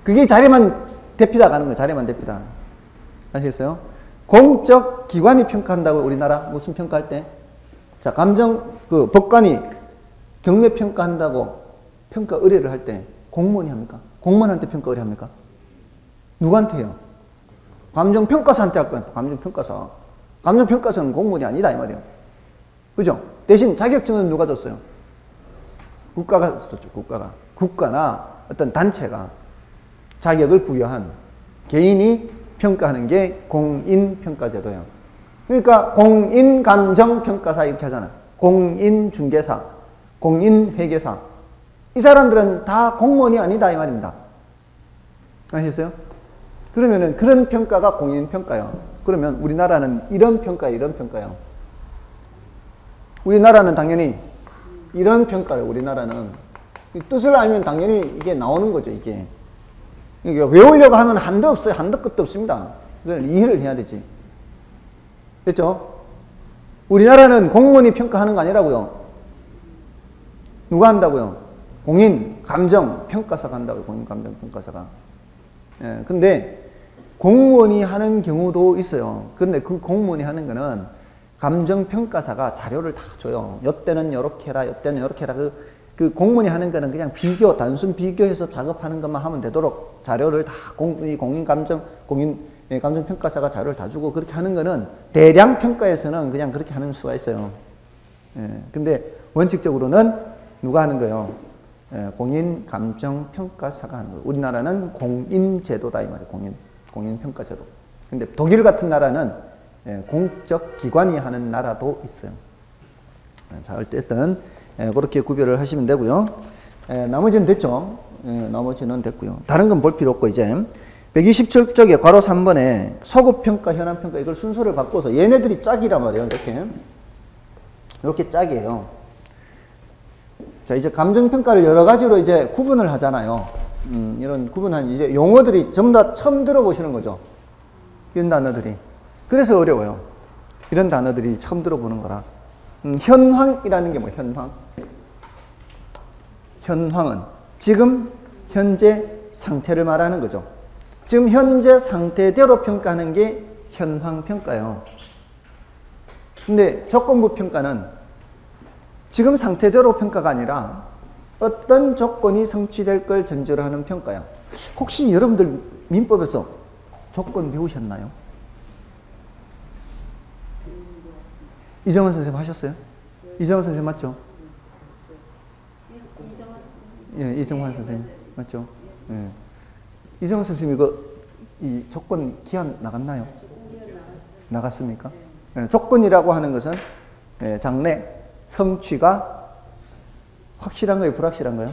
그게 자리만 대피다 가는 거예요. 자리만 대피다. 아시겠어요? 공적 기관이 평가한다고 우리나라 무슨 평가할 때? 자, 법관이 경매 평가한다고 평가 의뢰를 할 때 공무원이 합니까? 공무원한테 평가 의뢰합니까? 누구한테 해요? 감정평가사한테 할 거예요. 감정평가사. 감정평가사는 공무원이 아니다 이 말이에요. 그죠? 대신 자격증은 누가 줬어요? 국가가 줬죠. 국가나 어떤 단체가 자격을 부여한 개인이 평가하는 게 공인평가제도예요. 그러니까 공인감정평가사 이렇게 하잖아요. 공인중개사, 공인회계사. 이 사람들은 다 공무원이 아니다 이 말입니다. 아시겠어요? 그러면은 그런 평가가 공인평가예요. 그러면 우리나라는 이런 평가예요. 이런 평가예요. 우리나라는 당연히 이런 평가예요. 우리나라는 뜻을 알면 당연히 이게 나오는 거죠. 이게 외우려고 하면 한도 없어요. 한도 끝도 없습니다. 그걸 이해를 해야 되지. 됐죠? 우리나라는 공무원이 평가하는 거 아니라고요. 누가 한다고요? 공인감정평가사가 한다고요. 공인감정평가사가. 예, 근데 공무원이 하는 경우도 있어요. 근데 그 공무원이 하는 거는 감정평가사가 자료를 다 줘요. 요때는 요렇게 해라, 요때는 요렇게 해라. 그 공무원이 하는 거는 그냥 단순 비교해서 작업하는 것만 하면 되도록 자료를 다 감정평가사가 자료를 다 주고 그렇게 하는 거는 대량 평가에서는 그냥 그렇게 하는 수가 있어요. 예, 근데 원칙적으로는 누가 하는 거예요? 예, 공인감정평가사가 하는 거예요. 우리나라는 공인제도다 이 말이에요. 공인평가제도. 근데 독일 같은 나라는 공적 기관이 하는 나라도 있어요. 자, 어쨌든 그렇게 구별을 하시면 되고요. 나머지는 됐죠. 나머지는 됐고요. 다른 건 볼 필요 없고 이제 127쪽에 괄호 3번에 소급평가, 현황평가 이걸 순서를 바꿔서 얘네들이 짝이란 말이에요. 이렇게 짝이에요. 자, 이제 감정평가를 여러 가지로 이제 구분을 하잖아요. 이런 구분한 이제 용어들이 전부 다 처음 들어보시는 거죠. 이런 단어들이. 그래서 어려워요. 이런 단어들이 처음 들어보는 거라. 현황이라는 게 뭐예요? 현황. 현황은 지금 현재 상태를 말하는 거죠. 지금 현재 상태대로 평가하는 게 현황평가예요. 근데 조건부 평가는 지금 상태대로 평가가 아니라 어떤 조건이 성취될 걸 전제로 하는 평가예요. 혹시 여러분들 민법에서 조건 배우셨나요? 이정원 선생님 하셨어요? 이정원 선생님 맞죠? 예, 이정환 선생님 맞죠? 예. 이정원 선생님 이 조건 기한 나갔나요? 나갔습니까? 예, 조건이라고 하는 것은 장래 성취가 확실한 거예요? 불확실한 거예요?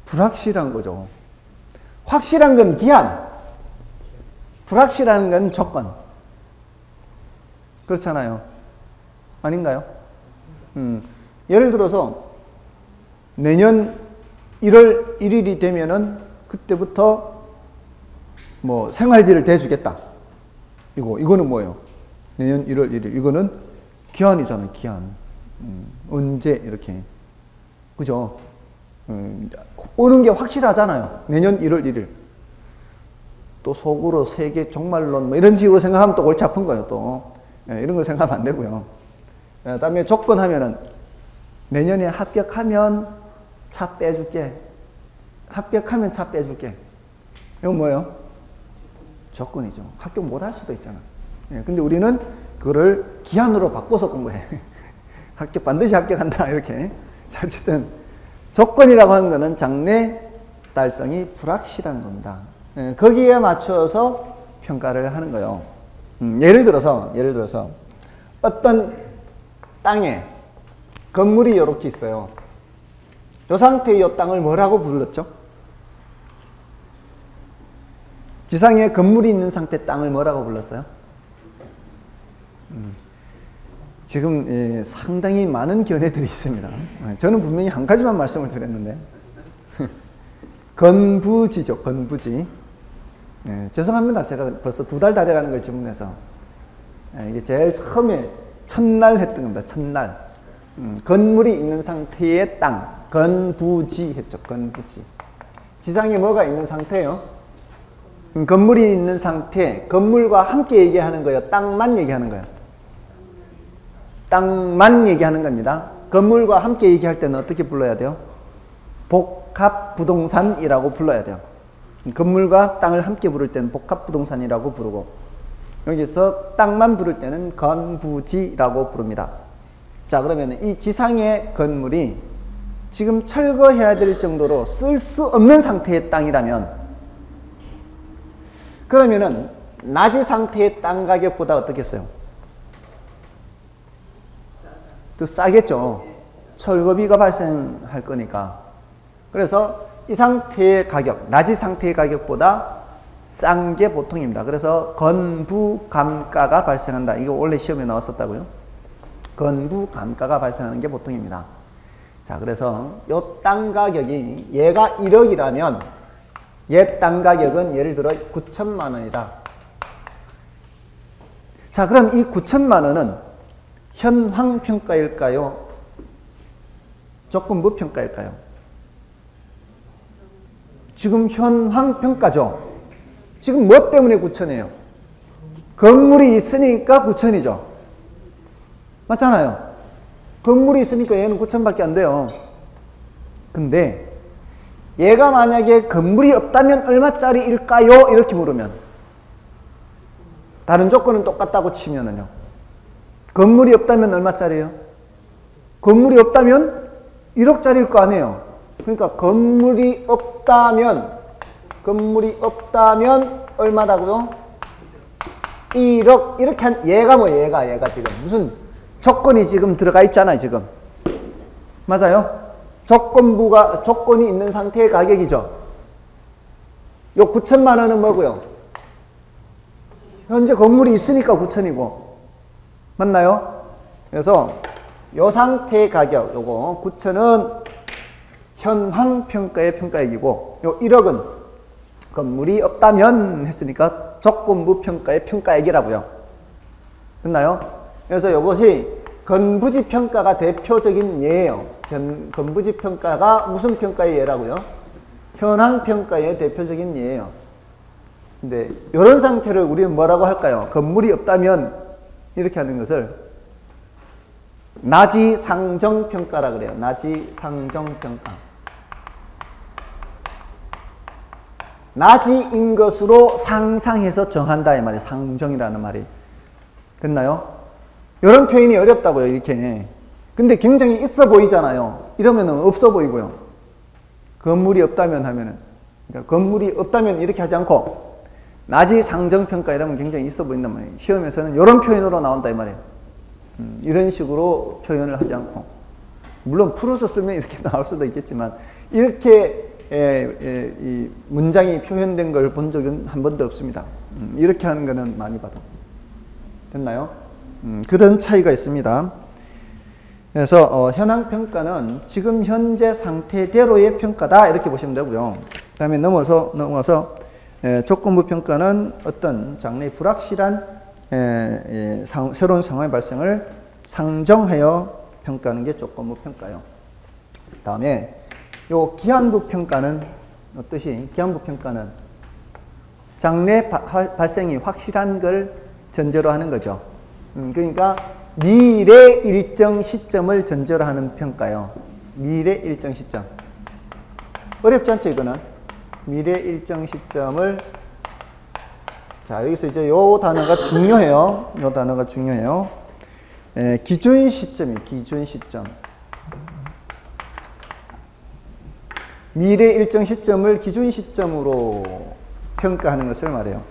불확실한 거죠. 확실한 건 기한, 불확실한 건 조건. 그렇잖아요. 아닌가요? 예를 들어서 내년 1월 1일이 되면은 그때부터 뭐 생활비를 대주겠다. 이거는 뭐예요? 내년 1월 1일. 이거는 기한이잖아요. 기한. 언제 이렇게. 그죠? 오는 게 확실하잖아요. 내년 1월 1일. 또 속으로 세계 종말론 뭐 이런 식으로 생각하면 또 골치 아픈 거예요. 또 이런 거 생각하면 안 되고요. 그다음에 조건하면은 내년에 합격하면 차 빼줄게. 합격하면 차 빼줄게. 이건 뭐예요? 조건이죠. 합격 못 할 수도 있잖아. 근데 우리는 그거를 기한으로 바꿔서 공부해. 반드시 합격한다. 이렇게. 자, 어쨌든 조건이라고 하는 거는 장래 달성이 불확실한 겁니다. 거기에 맞춰서 평가를 하는 거예요. 예를 들어서 어떤 땅에 건물이 이렇게 있어요. 이 상태의 이 땅을 뭐라고 불렀죠? 지상에 건물이 있는 상태 땅을 뭐라고 불렀어요? 지금 상당히 많은 견해들이 있습니다. 저는 분명히 한 가지만 말씀을 드렸는데 건부지죠. 건부지. 죄송합니다. 제가 벌써 2달 다 돼가는 걸 질문해서. 이게 제일 처음에 첫날 했던 겁니다. 첫날. 건물이 있는 상태의 땅. 건부지 했죠. 건부지. 지상에 뭐가 있는 상태예요? 건물이 있는 상태. 건물과 함께 얘기하는 거예요. 땅만 얘기하는 거예요. 땅만 얘기하는 겁니다. 건물과 함께 얘기할 때는 어떻게 불러야 돼요? 복합부동산이라고 불러야 돼요. 건물과 땅을 함께 부를 때는 복합부동산이라고 부르고, 여기서 땅만 부를 때는 건부지라고 부릅니다. 자, 그러면 이 지상의 건물이 지금 철거해야 될 정도로 쓸 수 없는 상태의 땅이라면, 그러면은 낮이 상태의 땅 가격보다 어떻겠어요? 더 싸겠죠. 철거비가 발생할 거니까. 그래서 이 상태의 가격, 낮이 상태의 가격보다 싼 게 보통입니다. 그래서 건부감가가 발생한다. 이거 원래 시험에 나왔었다고요. 건부감가가 발생하는 게 보통입니다. 자, 그래서 이 땅 가격이 얘가 1억이라면 얘 땅 가격은 예를 들어 9천만 원이다. 자, 그럼 이 9천만 원은 현황 평가일까요? 조건부 평가일까요? 지금 현황 평가죠. 지금 뭐 때문에 9천이에요? 건물이 있으니까 9천이죠. 맞잖아요. 건물이 있으니까 얘는 9천밖에 안 돼요. 근데 얘가 만약에 건물이 없다면 얼마짜리일까요? 이렇게 물으면, 다른 조건은 똑같다고 치면은요, 건물이 없다면 얼마짜리예요? 건물이 없다면 1억짜리일 거 아니에요. 그러니까 건물이 없다면 얼마다고요? 1억. 이렇게 한, 얘가 지금 무슨 조건이 지금 들어가 있잖아요, 지금. 맞아요? 조건이 있는 상태의 가격이죠. 요 9천만 원은 뭐고요? 현재 건물이 있으니까 9천이고. 맞나요? 그래서 요 상태의 가격, 요거 9천은 현황 평가의 평가액이고, 요 1억은 건물이 없다면 했으니까 조건부 평가의 평가액이라고요. 됐나요? 그래서 이것이 건부지 평가가 대표적인 예예요. 건부지 평가가 무슨 평가의 예라고요? 현황 평가의 대표적인 예예요. 근데 이런 상태를 우리는 뭐라고 할까요? 건물이 없다면 이렇게 하는 것을 나지 상정 평가라 그래요. 나지 상정 평가. 나지인 것으로 상상해서 정한다 이 말이에요. 상정이라는 말이. 됐나요? 이런 표현이 어렵다고요, 이렇게. 근데 굉장히 있어 보이잖아요. 이러면은 없어 보이고요. 건물이 없다면 하면은, 그러니까 건물이 없다면 이렇게 하지 않고 나지 상정평가 이러면 굉장히 있어 보인단 말이에요. 시험에서는 이런 표현으로 나온다 이 말이에요. 이런 식으로 표현을 하지 않고, 물론 풀어서 쓰면 이렇게 나올 수도 있겠지만, 이렇게 이 문장이 표현된 걸 본 적은 한 번도 없습니다. 이렇게 하는 거는 많이 봐도. 됐나요? 그런 차이가 있습니다. 그래서 현황 평가는 지금 현재 상태대로의 평가다 이렇게 보시면 되고요. 그 다음에 넘어서 조건부 평가는 어떤 장래의 불확실한 새로운 상황의 발생을 상정하여 평가하는 게 조건부 평가예요. 그 다음에 요 기한부 평가는 어떠시? 기한부 평가는 장래 발생이 확실한 걸 전제로 하는 거죠. 그러니까 미래 일정 시점을 전제로 하는 평가요. 미래 일정 시점. 어렵지 않죠, 이거는? 미래 일정 시점을. 자, 여기서 이제 요 단어가 중요해요. 요 단어가 중요해요. 기준 시점이 기준 시점. 미래 일정 시점을 기준 시점으로 평가하는 것을 말해요.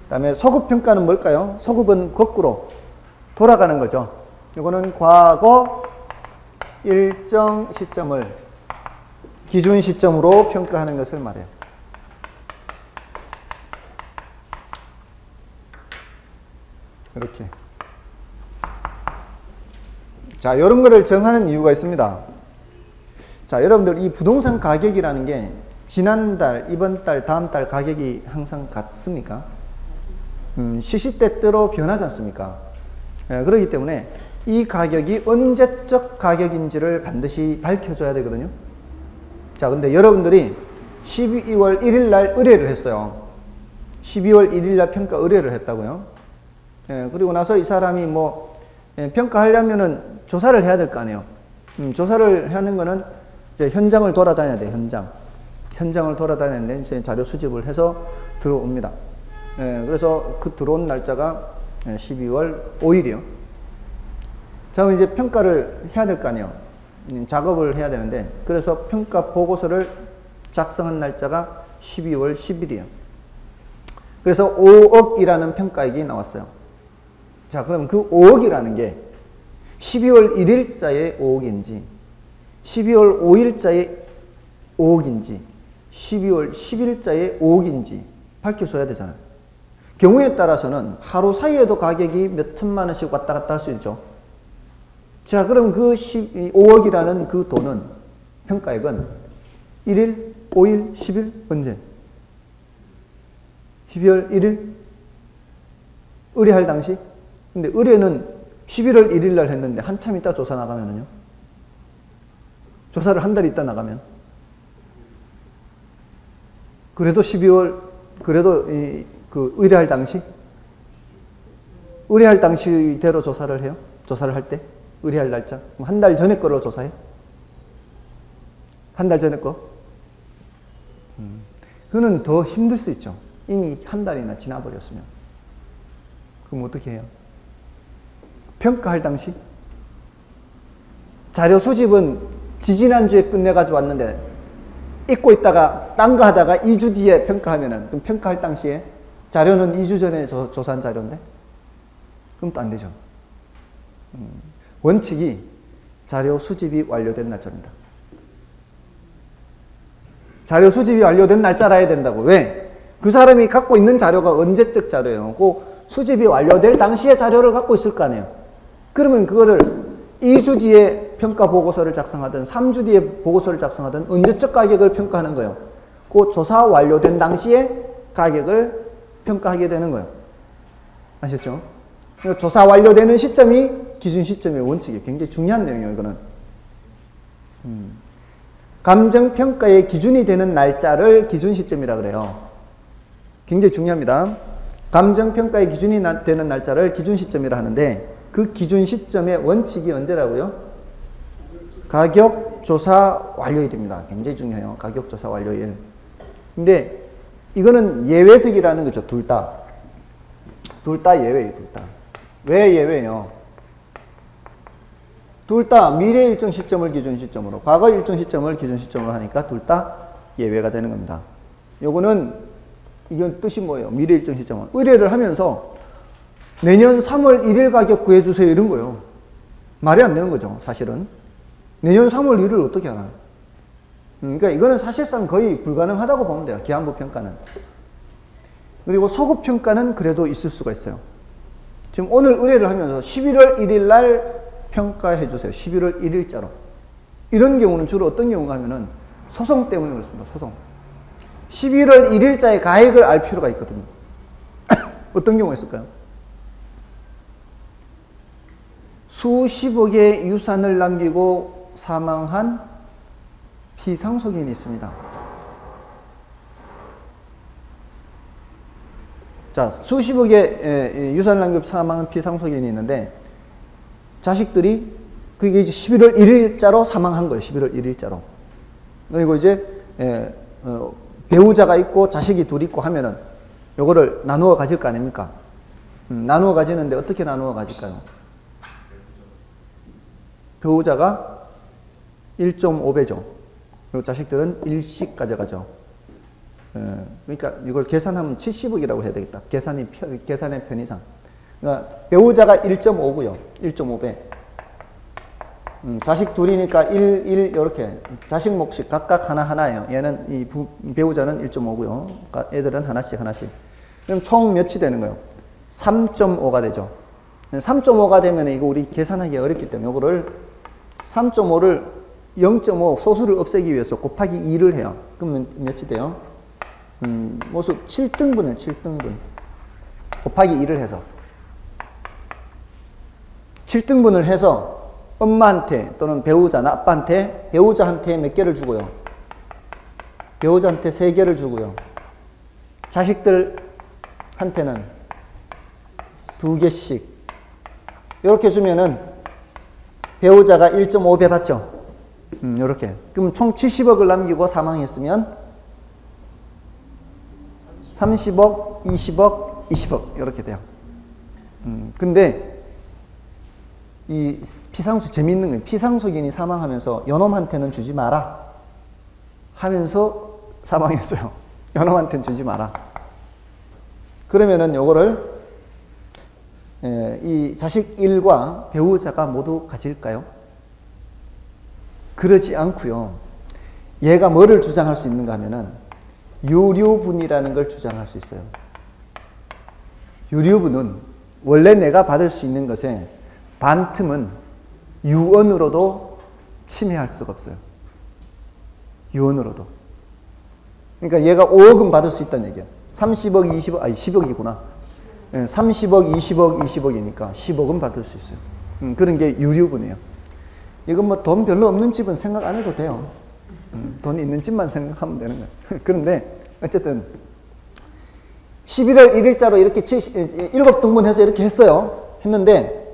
그 다음에 소급 평가는 뭘까요? 소급은 거꾸로 돌아가는 거죠. 이거는 과거 일정 시점을 기준 시점으로 평가하는 것을 말해요. 이렇게. 자, 이런 거를 정하는 이유가 있습니다. 자, 여러분들 이 부동산 가격이라는 게 지난달, 이번 달, 다음 달 가격이 항상 같습니까? 시시때때로 변하지 않습니까? 그렇기 때문에 이 가격이 언제적 가격인지를 반드시 밝혀줘야 되거든요. 자, 근데 여러분들이 12월 1일 날 의뢰를 했어요. 12월 1일 날 평가 의뢰를 했다고요. 그리고 나서 이 사람이 평가하려면은 조사를 해야 될 거 아니에요. 조사를 하는 거는 이제 현장을 돌아다녀야 돼요, 현장을 돌아다녔는데 이제 자료 수집을 해서 들어옵니다. 그래서 그 들어온 날짜가 12월 5일이요. 자, 그럼 이제 평가를 해야 될 거 아니에요. 작업을 해야 되는데, 그래서 평가 보고서를 작성한 날짜가 12월 10일이에요. 그래서 5억이라는 평가액이 나왔어요. 자, 그럼 그 5억이라는 게 12월 1일자에 5억인지, 12월 5일자에 5억인지, 12월 10일자에 5억인지 밝혀줘야 되잖아요. 경우에 따라서는 하루 사이에도 가격이 몇 천만 원씩 왔다 갔다 할 수 있죠. 자, 그럼 그 5억이라는 그 돈은, 평가액은 1일, 5일, 10일, 언제? 12월 1일? 의뢰할 당시? 근데 의뢰는 11월 1일 날 했는데 한참 있다 조사 나가면은요? 조사를 한 달 있다 나가면? 그래도 12월, 그래도 그 의뢰할 당시? 의뢰할 당시대로 조사를 해요? 조사를 할 때? 의뢰할 날짜? 한 달 전에 거로 조사해? 한 달 전에 거? 그거는 더 힘들 수 있죠. 이미 한 달이나 지나버렸으면. 그럼 어떻게 해요? 평가할 당시? 자료 수집은 지지난주에 끝내가지고 왔는데, 잊고 있다가, 딴 거 하다가 2주 뒤에 평가하면은, 그럼 평가할 당시에 자료는 2주 전에 조사한 자료인데? 그럼 또 안 되죠. 원칙이 자료 수집이 완료된 날짜입니다. 자료 수집이 완료된 날짜라 해야 된다고. 왜? 그 사람이 갖고 있는 자료가 언제적 자료예요. 그 수집이 완료될 당시에 자료를 갖고 있을 거 아니에요. 그러면 그거를 2주 뒤에 평가 보고서를 작성하든 3주 뒤에 보고서를 작성하든 언제적 가격을 평가하는 거예요. 그 조사 완료된 당시에 가격을 평가하게 되는 거예요. 아셨죠? 조사 완료되는 시점이 기준 시점의 원칙이에요. 굉장히 중요한 내용이에요, 이거는. 감정평가의 기준이 되는 날짜를 기준 시점이라 그래요. 굉장히 중요합니다. 감정평가의 기준이 되는 날짜를 기준 시점이라 하는데, 그 기준 시점의 원칙이 언제라고요? 가격조사 완료일입니다. 굉장히 중요해요. 가격조사 완료일. 근데 이거는 예외적이라는 거죠. 둘 다. 둘 다 예외예요. 둘 다. 왜 예외예요? 둘 다 미래 일정 시점을 기준 시점으로, 과거 일정 시점을 기준 시점으로 하니까 둘 다 예외가 되는 겁니다. 요거는, 이건 뜻이 뭐예요? 미래 일정 시점은. 의뢰를 하면서 내년 3월 1일 가격 구해주세요. 이런 거예요. 말이 안 되는 거죠. 사실은. 내년 3월 1일 어떻게 하나요? 그러니까 이거는 사실상 거의 불가능하다고 보면 돼요. 기한부 평가는. 그리고 소급 평가는 그래도 있을 수가 있어요. 지금 오늘 의뢰를 하면서 11월 1일 날 평가해 주세요. 11월 1일자로. 이런 경우는 주로 어떤 경우가 하면은 소송 때문에 그렇습니다. 소송. 11월 1일자의 가액을 알 필요가 있거든요. 어떤 경우가 있을까요? 수십억의 유산을 남기고 사망한 피상속인이 있습니다. 자, 수십억의 유산을 남기고 사망한 피상속인이 있는데, 자식들이 그게 이제 11월 1일자로 사망한 거예요. 11월 1일자로. 그리고 이제 배우자가 있고 자식이 둘 있고 하면은 요거를 나누어 가질 거 아닙니까? 나누어 가지는데 어떻게 나누어 가질까요? 배우자가 1.5배죠. 그리고 자식들은 1씩 가져가죠. 그러니까 이걸 계산하면 70억이라고 해야 되겠다. 계산의 편의상. 그러니까 배우자가 1.5고요. 1.5배. 자식 둘이니까 1, 이렇게. 자식 몫이 각각 하나하나예요. 얘는, 배우자는 1.5고요. 애들은 하나씩. 그럼 총 몇이 되는 거예요? 3.5가 되죠. 3.5가 되면 이거 우리 계산하기 어렵기 때문에 이거를 3.5를 0.5 소수를 없애기 위해서 곱하기 2를 해요. 그러면 몇이 돼요? 모수 7등분을 7등분 곱하기 2를 해서 7등분을 해서 엄마한테 또는 배우자나 아빠한테 배우자한테 몇 개를 주고요. 배우자한테 3개를 주고요. 자식들한테는 2개씩 이렇게 주면은 배우자가 1.5배 받죠. 이렇게. 그럼 총 70억을 남기고 사망했으면 30억, 20억, 20억 이렇게 돼요. 근데 이 피상속 재미있는 거예요. 피상속인이 사망하면서 요놈한테는 주지 마라 하면서 사망했어요. 요놈한테는 주지 마라. 그러면은 요거를 이 자식 1과 배우자가 모두 가질까요? 그러지 않고요. 얘가 뭐를 주장할 수 있는가 하면은 유류분이라는 걸 주장할 수 있어요. 유류분은 원래 내가 받을 수 있는 것에 반틈은 유언으로도 침해할 수가 없어요. 유언으로도. 그러니까 얘가 5억은 받을 수 있다는 얘기야. 30억, 20억, 아니 10억이구나. 30억, 20억, 20억이니까 10억은 받을 수 있어요. 그런 게 유류분이에요. 이건 뭐 돈 별로 없는 집은 생각 안 해도 돼요. 돈 있는 집만 생각하면 되는 거예요. 그런데 어쨌든 11월 1일자로 이렇게 7등분해서 이렇게 했어요. 했는데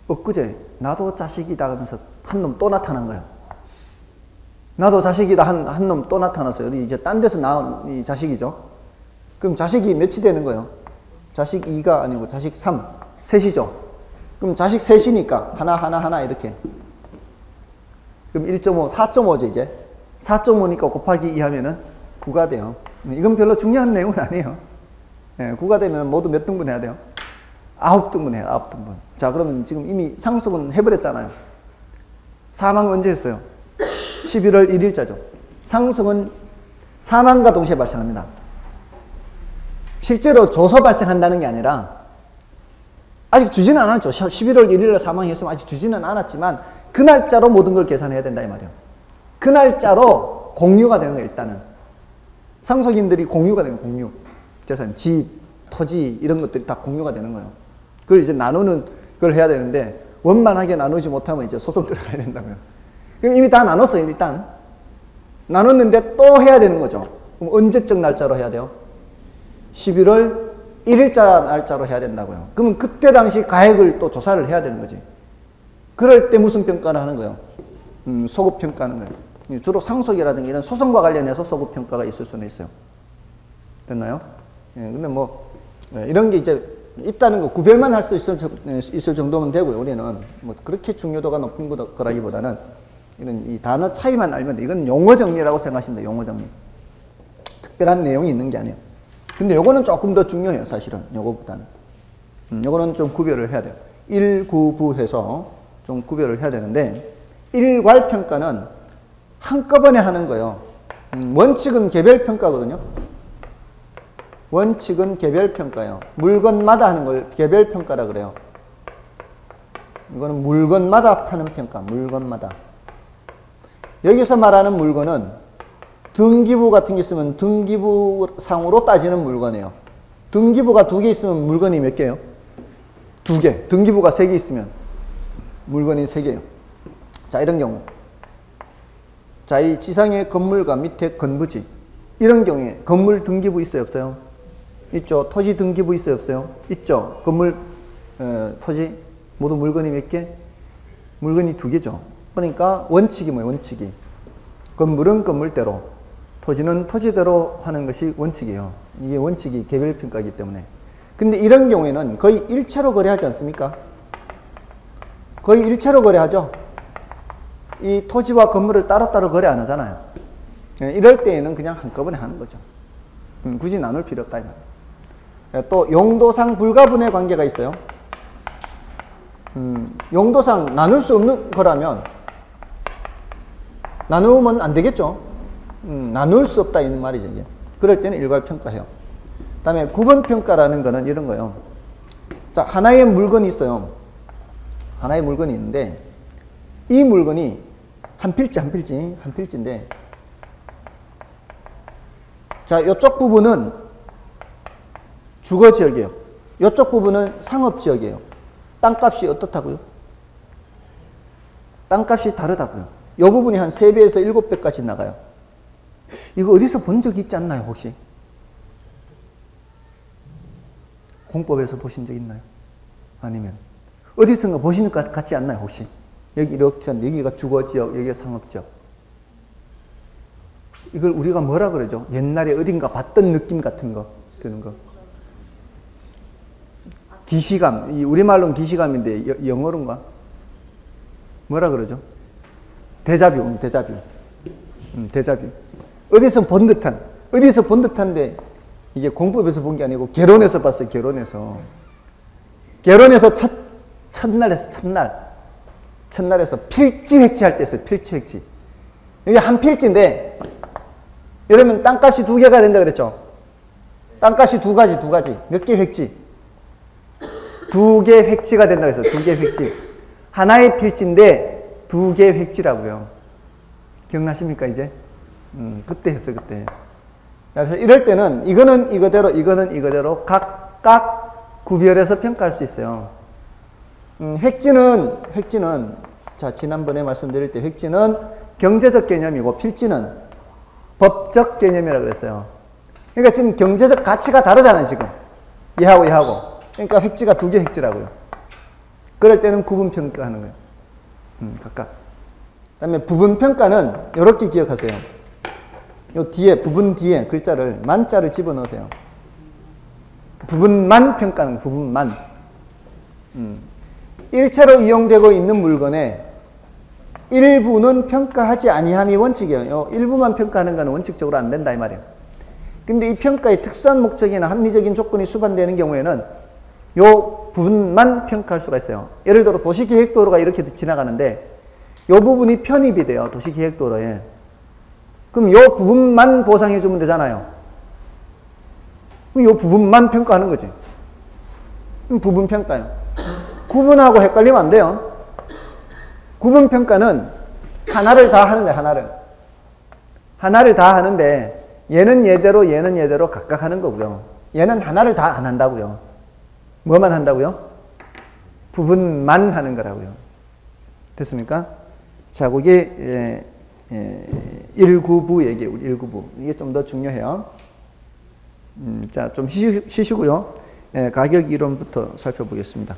엊그제 나도 자식이다 하면서 한 놈 또 나타난 거예요. 나도 자식이다 한 놈 또 나타났어요. 이제 딴 데서 나온 이 자식이죠. 그럼 자식이 몇이 되는 거예요? 자식 2가 아니고 자식 3, 셋이죠. 그럼 자식 셋이니까 하나 이렇게. 그럼 1.5, 4.5죠 이제. 4.5니까 곱하기 2 하면은 9가 돼요. 이건 별로 중요한 내용은 아니에요. 9가 되면 모두 몇 등분 해야 돼요? 9등분 해요. 9등분. 자, 그러면 지금 이미 상속은 해버렸잖아요. 사망은 언제 했어요? 11월 1일자죠. 상속은 사망과 동시에 발생합니다. 실제로 줘서 발생한다는 게 아니라 아직 주지는 않았죠. 11월 1일에 사망했으면 아직 주지는 않았지만 그 날짜로 모든 걸 계산해야 된다 이 말이에요. 그 날짜로 공유가 되는 거예요. 일단은 상속인들이 공유가 되는 거예요. 공유. 재산, 집, 토지 이런 것들이 다 공유가 되는 거예요. 그걸 이제 나누는 걸 해야 되는데 원만하게 나누지 못하면 이제 소송 들어가야 된다고요. 그럼 이미 다 나눴어요. 일단 나눴는데 또 해야 되는 거죠. 그럼 언제적 날짜로 해야 돼요? 11월 1일자 날짜로 해야 된다고요. 그러면 그때 당시 가액을 또 조사를 해야 되는 거지. 그럴 때 무슨 평가를 하는 거예요? 소급평가하는 거예요. 주로 상속이라든가 이런 소송과 관련해서 소급평가가 있을 수는 있어요. 됐나요? 예, 근데 뭐 이런 게 이제 있다는 거 구별만 할 수 있을 정도면 되고요. 우리는 뭐 그렇게 중요도가 높은 거라기보다는 이런 이 단어 차이만 알면 돼. 이건 용어 정리라고 생각하시면 돼요. 용어 정리. 특별한 내용이 있는 게 아니에요. 근데 요거는 조금 더 중요해요. 사실은 요거보다는. 요거는 좀 구별을 해야 돼요. 일구부해서 좀 구별을 해야 되는데 일괄평가는 한꺼번에 하는 거예요. 원칙은 개별평가거든요. 원칙은 개별평가예요. 물건마다 하는 걸 개별평가라 그래요. 이거는 물건마다 하는 평가. 물건마다. 여기서 말하는 물건은 등기부 같은 게 있으면 등기부상으로 따지는 물건이에요. 등기부가 2개 있으면 물건이 몇 개예요? 2개. 등기부가 3개 있으면 물건이 3개예요. 자, 이런 경우. 자, 이 지상의 건물과 밑에 건부지. 이런 경우에 건물 등기부 있어요? 없어요? 있죠. 토지 등기부 있어요? 없어요? 있죠. 건물, 토지 모두 물건이 몇 개? 물건이 2개죠. 그러니까 원칙이 뭐예요? 원칙이. 건물은 건물대로, 토지는 토지대로 하는 것이 원칙이에요. 이게 원칙이 개별평가이기 때문에. 근데 이런 경우에는 거의 일체로 거래하지 않습니까? 거의 일체로 거래하죠. 이 토지와 건물을 따로따로 거래 안 하잖아요. 이럴 때에는 그냥 한꺼번에 하는 거죠. 굳이 나눌 필요 없다 이 말이에요. 또 용도상 불가분의 관계가 있어요. 용도상 나눌 수 없는 거라면 나누면 안 되겠죠. 나눌 수 없다 이런 말이죠. 이게. 그럴 때는 일괄평가해요. 그 다음에 구분평가라는 거는 이런 거예요. 자, 하나의 물건이 있어요. 하나의 물건이 있는데 이 물건이 한 필지인데. 자, 이쪽 부분은 주거지역이에요. 이쪽 부분은 상업지역이에요. 땅값이 어떻다고요? 땅값이 다르다고요. 이 부분이 한 3배에서 7배까지 나가요. 이거 어디서 본 적 있지 않나요, 혹시? 공법에서 보신 적 있나요? 아니면 어디선가 보시는 것 같지 않나요, 혹시? 여기 이렇게, 여기가 주거지역, 여기가 상업지역. 이걸 우리가 뭐라 그러죠? 옛날에 어딘가 봤던 느낌 같은 거, 드는 거. 기시감, 우리말로는 기시감인데 영어로인가? 뭐라 그러죠? 데자뷰. 데자뷰. 어디서 본 듯한데 이게 공법에서 본 게 아니고 개론에서 봤어요. 개론에서 첫날에서 필지 획지할 때 했어요. 필지 획지. 이게 한 필지인데 이러면 땅값이 2개가 된다 그랬죠. 땅값이 두 가지. 몇 개 획지? 2개 획지가 된다 그랬어요. 2개 획지. 하나의 필지인데 2개 획지라고요. 기억나십니까, 이제? 그때 했어요, 그때. 그래서 이럴 때는 이거는 이거대로 각각 구별해서 평가할 수 있어요. 획지는 자, 지난번에 말씀드릴 때 획지는 경제적 개념이고 필지는 법적 개념이라고 그랬어요. 그러니까 지금 경제적 가치가 다르잖아요, 지금. 얘하고. 그러니까 획지가 2개 획지라고요. 그럴 때는 구분평가하는 거예요. 각각. 그 다음에 부분평가는 이렇게 기억하세요. 요 뒤에, 부분 뒤에 글자를, 만자를 집어넣으세요. 부분만 평가는 부분만. 일체로 이용되고 있는 물건의 일부는 평가하지 아니함이 원칙이에요. 일부만 평가하는 것은 원칙적으로 안 된다 이 말이에요. 근데 이 평가의 특수한 목적이나 합리적인 조건이 수반되는 경우에는 요 부분만 평가할 수가 있어요. 예를 들어 도시계획도로가 이렇게 지나가는데 요 부분이 편입이 돼요. 도시계획도로에. 그럼 요 부분만 보상해 주면 되잖아요. 그럼 요 부분만 평가하는 거지. 그럼 부분평가요. 구분하고 헷갈리면 안 돼요. 구분평가는 하나를 다 하는 거예요. 하나를 다 하는데 얘는 얘대로 각각 하는 거고요. 얘는 하나를 다 안 한다고요. 뭐만 한다고요? 부분만 하는 거라고요. 됐습니까? 자, 그게 1구부 얘기예요. 1구부. 이게 좀 더 중요해요. 자, 좀 쉬시고요. 가격 이론부터 살펴보겠습니다.